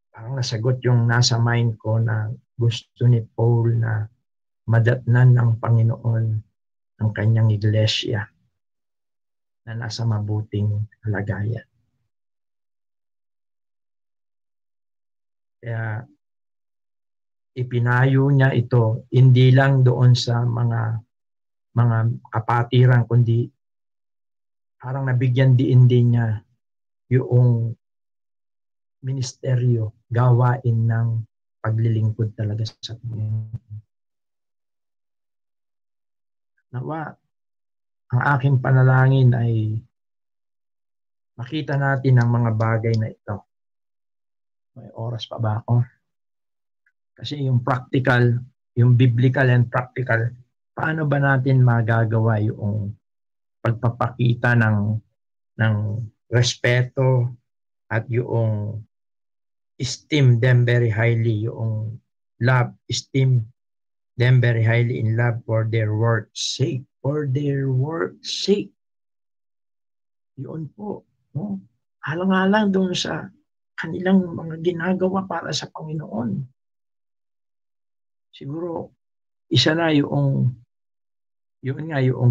parang nasagot yung nasa mind ko na gusto ni Paul na madatnan ng Panginoon ang kanyang iglesia na nasa mabuting kalagayan. Kaya ipinayo niya ito hindi lang doon sa mga kapatiran, kundi parang nabigyan din niya yung ministeryo, gawain ng paglilingkod talaga sa Panginoon. Nawa, ang aking panalangin ay makita natin ang mga bagay na ito. May oras pa ba ako? Kasi yung practical, yung biblical and practical, paano ba natin magagawa yung pagpapakita ng respeto at yung esteem them very highly, yung love, esteem them very highly in love for their work's sake. For their work's sake. Yun po. No? Alang-alang doon sa kanilang mga ginagawa para sa Panginoon. Siguro, isa na yung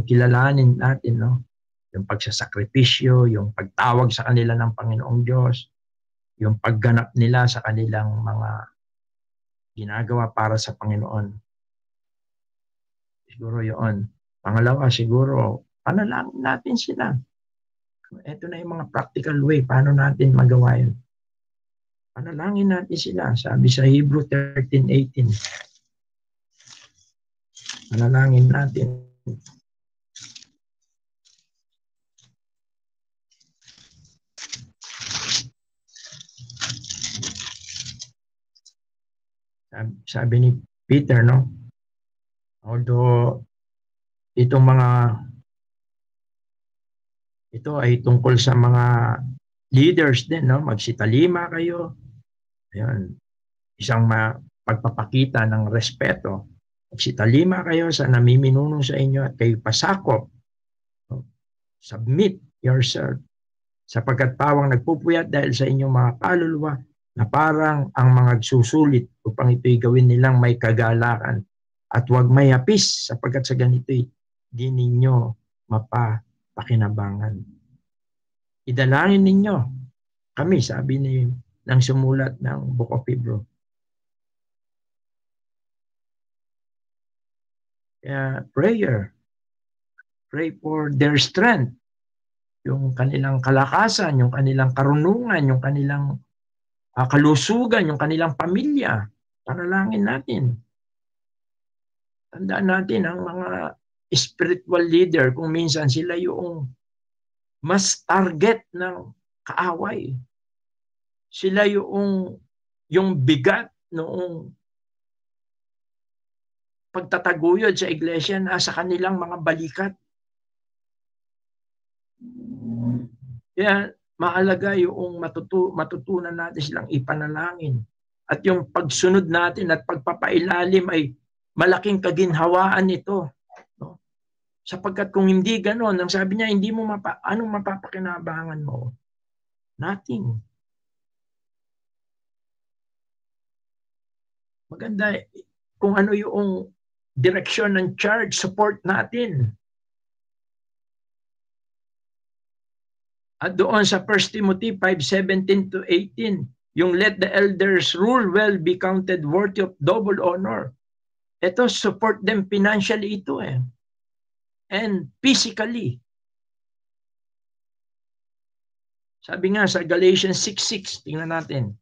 kilalanin natin, no? Yung pagsasakripisyo, yung pagtawag sa kanila ng Panginoong Diyos, yung pagganap nila sa kanilang mga ginagawa para sa Panginoon. Siguro yun. Pangalawa, siguro, panalangin natin sila. Ito na yung mga practical way, paano natin magawa yun. Panalangin natin sila. Sabi sa Hebrew 13:18. Panalangin natin. Sabi ni Peter, no? Although ito ay tungkol sa mga leaders din, no? Magsitalima kayo. Ayun. Isang pagpapakita ng respeto. Magsitalima kayo sa namiminunong sa inyo at kayo pasakop. Submit yourself sapagkat pawang nagpupuyat dahil sa inyong mga kaluluwa na parang ang mga susulit upang ito'y gawin nilang may kagalakan at huwag may hapis sapagkat sa ganito'y di ninyo mapapakinabangan. Idalangin ninyo kami, sabi ng sumulat ng Book of Hebrews. Pray for their strength, yung kanilang kalakasan, yung kanilang karunungan, yung kanilang kalusugan, yung kanilang pamilya. Panalangin natin. Tandaan natin ang mga spiritual leader, kung minsan sila yung mas target ng kaaway. Sila yung bigat noong pagtataguyod sa iglesia nasa kanilang mga balikat. Kaya mahalaga yung matutunan natin silang ipanalangin. At yung pagsunod natin at pagpapailalim ay malaking kaginhawaan ito. No? Sapagkat kung hindi gano'n, ang sabi niya, hindi mo anong mapapakinabangan mo? Nothing. Maganda kung ano yung direksyon ng church, support natin. At doon sa 1 Timothy 5:17-18, yung let the elders rule well, be counted worthy of double honor. Ito, support them financially ito eh. And physically. Sabi nga sa Galatians 6:6, tingnan natin.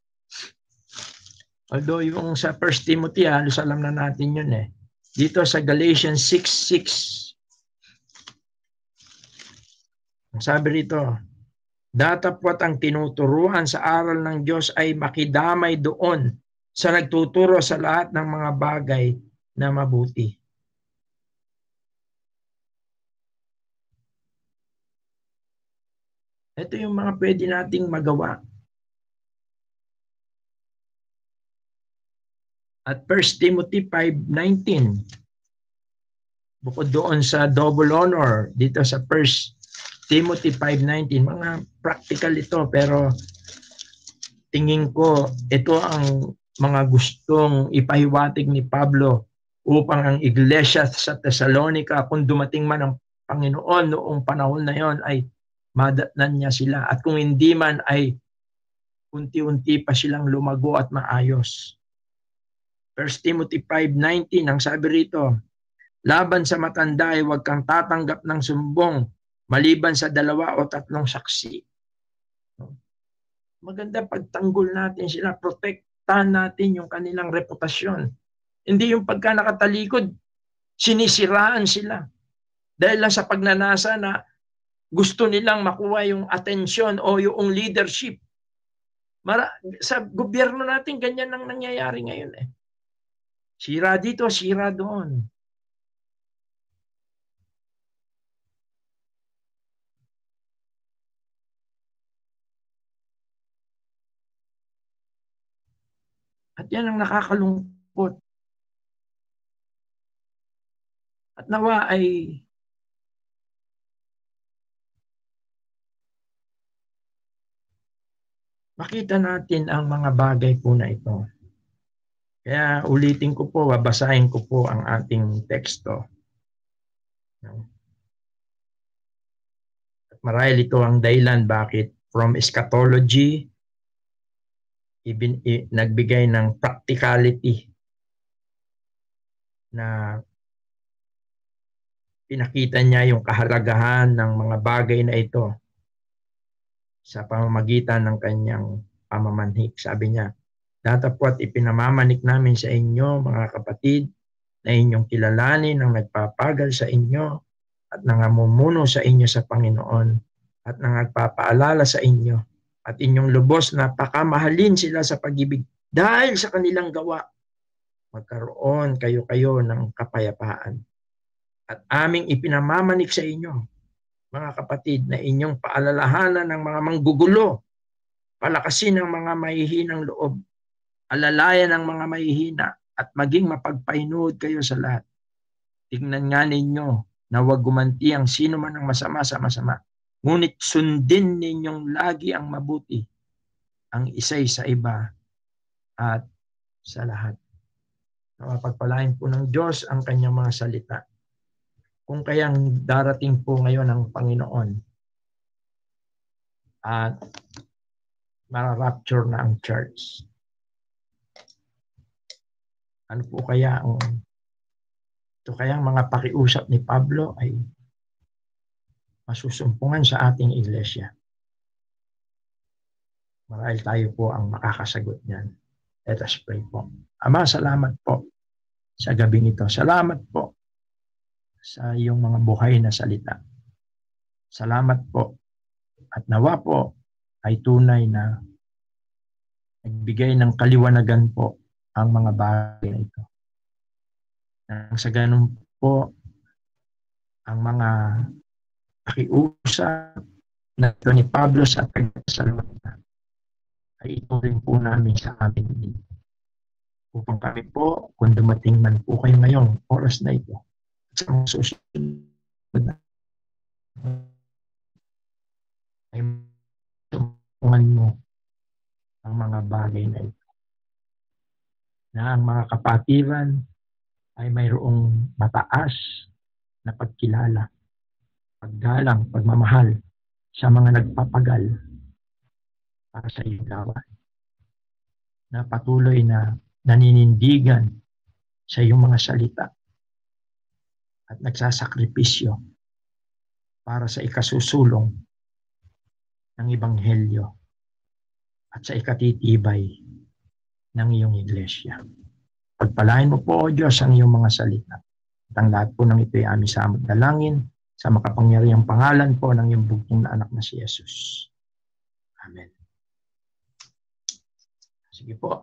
Although yung sa 1 Timothy, halos alam na natin yun eh. Dito sa Galatians 6:6, sabi rito, Datapwat ang tinuturuan sa aral ng Diyos ay makidamay doon sa nagtuturo sa lahat ng mga bagay na mabuti. Ito yung mga pwede nating magawa. At 1 Timothy 5:19, bukod doon sa double honor, dito sa 1 Timothy 5:19, mga practical ito, pero tingin ko ito ang mga gustong ipahiwatig ni Pablo upang ang iglesia sa Thessalonica, kung dumating man ang Panginoon noong panahon na yon, ay madatnan niya sila. At kung hindi man, ay unti-unti pa silang lumago at maayos. 1 Timothy 5:19, ang sabi rito, laban sa matanda ay huwag kang tatanggap ng sumbong maliban sa 2 o 3 saksi. Maganda pagtanggol natin sila, protektahan natin yung kanilang reputasyon. Hindi yung pagka nakatalikod, sinisiraan sila. Dahil lang sa pagnanasa na gusto nilang makuha yung atensyon o yung leadership. Sa gobyerno natin, ganyan ang nangyayari ngayon eh. Sira dito, sira doon. At yan ang nakakalungkot. At nawa ay makita natin ang mga bagay po na ito. Kaya ulitin ko po, babasahin ko po ang ating teksto. At marahil ito ang dahilan bakit from eschatology, nagbigay ng practicality na pinakita niya yung kahalagahan ng mga bagay na ito sa pamamagitan ng kanyang pamamanhik. Sabi niya, datapwat ipinamamanik namin sa inyo, mga kapatid, na inyong kilalanin ang nagpapagal sa inyo at nangamumuno sa inyo sa Panginoon at nagpapaalala sa inyo at inyong lubos na pakamahalin sila sa pag-ibig dahil sa kanilang gawa. Magkaroon kayo ng kapayapaan. At aming ipinamamanik sa inyo, mga kapatid, na inyong paalalahanan ng mga manggugulo, palakasin ng mga mahihinang loob, alalayan ng mga mahihina, at maging mapagpainuod kayo sa lahat. Tingnan nga ninyo na huwag gumanti ang sino man ang masama sa masama. Ngunit sundin ninyong lagi ang mabuti, ang isa'y sa iba at sa lahat. Napagpalain po ng Diyos ang kanyang mga salita. Kung kayang darating po ngayon ang Panginoon at mara-rapture na ang church, ano po kaya ang ito kayang mga pakiusap ni Pablo ay masusumpungan sa ating iglesia? Marahil tayo po ang makakasagot niyan. Let us pray po. Ama, salamat po sa gabing ito. Salamat po sa iyong mga buhay na salita. Salamat po. At nawa po ay tunay na nagbigay ng kaliwanagan po ang mga bagay na ito. Nang sa ganun po, ang mga pakiusap na ito ni Pablo sa Thessalonica ay ituloy po namin sa amin din. Upang kami po, kung dumating man po kayo ngayong oras na ito, sa mga susunod na ay tumpungan mo ang mga bagay na ito. Na ang mga kapatiran ay mayroong mataas na pagkilala, paggalang, pagmamahal sa mga nagpapagal para sa iyong gawain. Na patuloy na naninindigan sa iyong mga salita at nagsasakripisyo para sa ikasusulong ng Ebanghelyo at sa ikatitibay ng iyong iglesia. Pagpalain mo po, O Diyos, ang iyong mga salita. At ang lahat po ng ito ay aming samot dalangin sa makapangyarihang pangalan po ng iyong bugtong na anak na si Jesus. Amen. Sige po,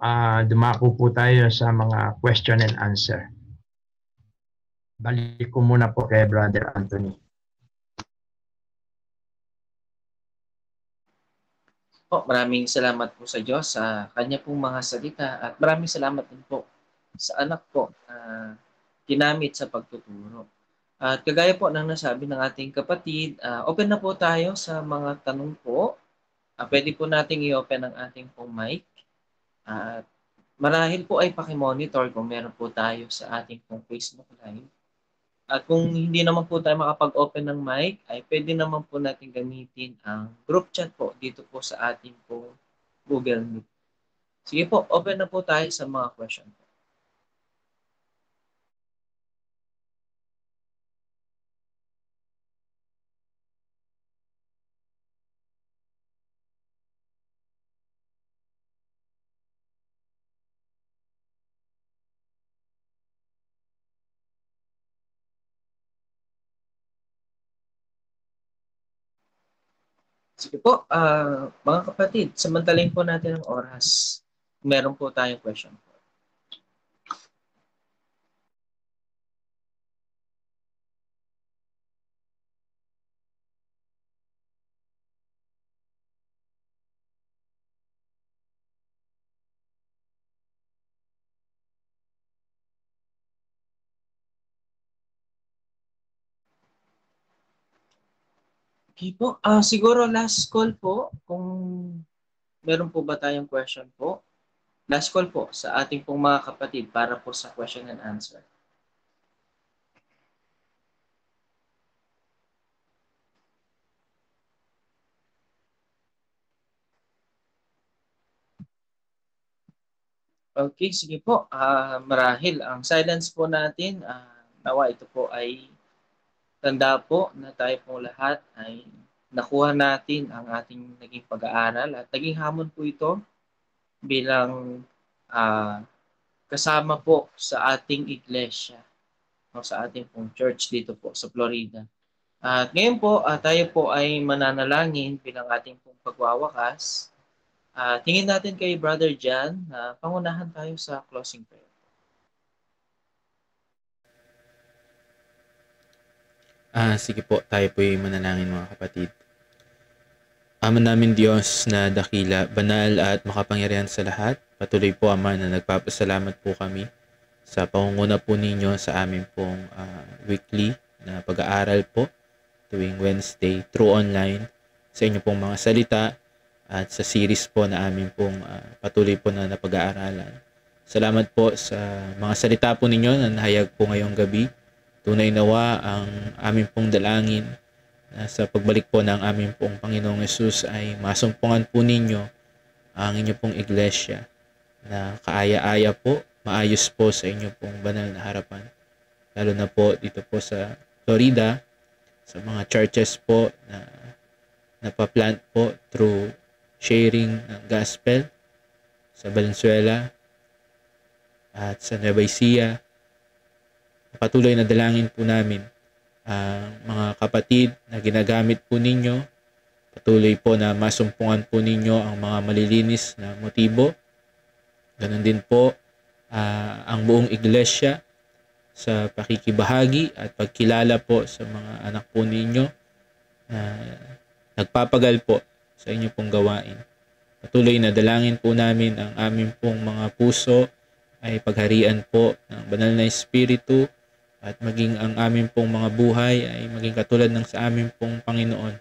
dumako po tayo sa mga question and answer. Balik ko muna po kay Brother Anthony. Po, maraming salamat po sa Diyos sa kanya pong mga salita at maraming salamat din po sa anak po na ginamit sa pagtuturo. At kagaya po ng nasabi ng ating kapatid, open na po tayo sa mga tanong po. Pwede po nating i-open ang ating pong mic. At marahil po ay pakimonitor kung meron po tayo sa ating pong Facebook Live. At kung hindi naman po tayo makapag-open ng mic, ay pwede naman po natin gamitin ang group chat po dito po sa ating po Google Meet. Sige po, open na po tayo sa mga question po. Sige po, mga kapatid, samantalin po natin ang oras. Meron po tayong question po. Okay po, siguro last call po, kung meron po ba tayong question po. Last call po sa ating pong mga kapatid para po sa question and answer. Okay, sige po. Marahil ang silence po natin, nawa ito po ay tanda po na tayo po lahat ay nakuha natin ang ating naging pag-aaral at naging hamon po ito bilang kasama po sa ating iglesia o sa ating pong church dito po sa Florida. At ngayon po, tayo po ay mananalangin bilang ating pong pagwawakas. Tingin natin kay Brother John na pangunahan tayo sa closing prayer. Sige po, tayo po'y manalangin mga kapatid. Ama namin Diyos na dakila, banal at makapangyarihan sa lahat, patuloy po Ama na nagpapasalamat po kami sa pangunguna po ninyo sa amin pong weekly na pag-aaral po tuwing Wednesday through online sa inyo pong mga salita at sa series po na amin pong patuloy po na napag-aaralan. Salamat po sa mga salita po ninyo na nahayag po ngayong gabi. Tunay nawa ang aming pong dalangin na sa pagbalik po ng aming pong Panginoong Yesus ay masumpungan po ninyo ang inyo pong iglesia na kaaya-aya po, maayos po sa inyo pong banal na harapan. Lalo na po dito po sa Florida, sa mga churches po na napaplant po through sharing ng gospel sa Valenzuela at sa Nueva Ecija. Patuloy na dalangin po namin ang mga kapatid na ginagamit po ninyo. Patuloy po na masumpungan po ninyo ang mga malilinis na motibo. Ganon din po ang buong iglesia sa pakikibahagi at pagkilala po sa mga anak po ninyo na nagpapagal po sa inyo pong gawain. Patuloy na dalangin po namin ang aming pong mga puso ay pagharian po ng banal na Espiritu at maging ang aming pong mga buhay ay maging katulad ng sa aming pong Panginoon.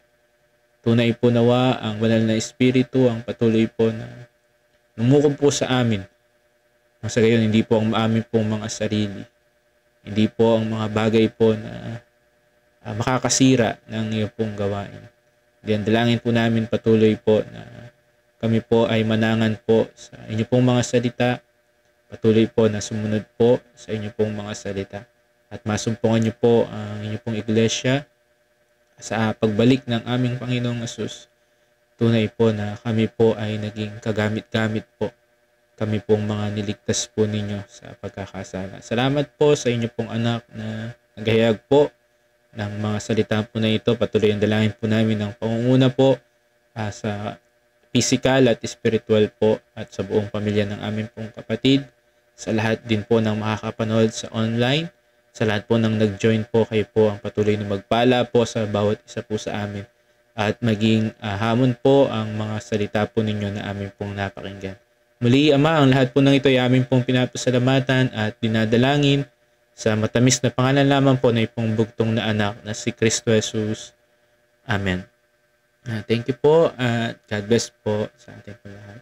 Tunay po nawa ang banal na Espiritu ang patuloy po na lumukob po sa amin. Nang sa gayon, hindi po ang aming pong mga sarili. Hindi po ang mga bagay po na makakasira ng iyong pong gawain. Diyan dalangin po namin patuloy po na kami po ay manangan po sa inyo pong mga salita. Patuloy po na sumunod po sa inyo pong mga salita. At masumpungan niyo po ang inyo pong iglesia sa pagbalik ng aming Panginoong Yesus. Tunay po na kami po ay naging kagamit-gamit po. Kami pong mga niligtas po ninyo sa pagkakasala. Salamat po sa inyo pong anak na naghayag po ng mga salita po na ito. Patuloy ang dalangin po namin ng pangunguna po sa physical at spiritual po at sa buong pamilya ng aming pong kapatid, sa lahat din po ng makakapanood sa online, sa lahat po ng nag-join po, kayo po ang patuloy na magpala po sa bawat isa po sa amin at maging hamon po ang mga salita po ninyo na amin pong napakinggan. Muli, Ama, ang lahat po ng ito ay amin pong pinapasalamatan at dinadalangin sa matamis na pangalan lamang po na ipong bugtong na anak na si Kristo Jesus. Amen. Thank you po at God bless po sa ating po lahat.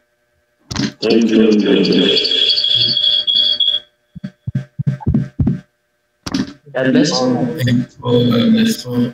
God bless. God bless po.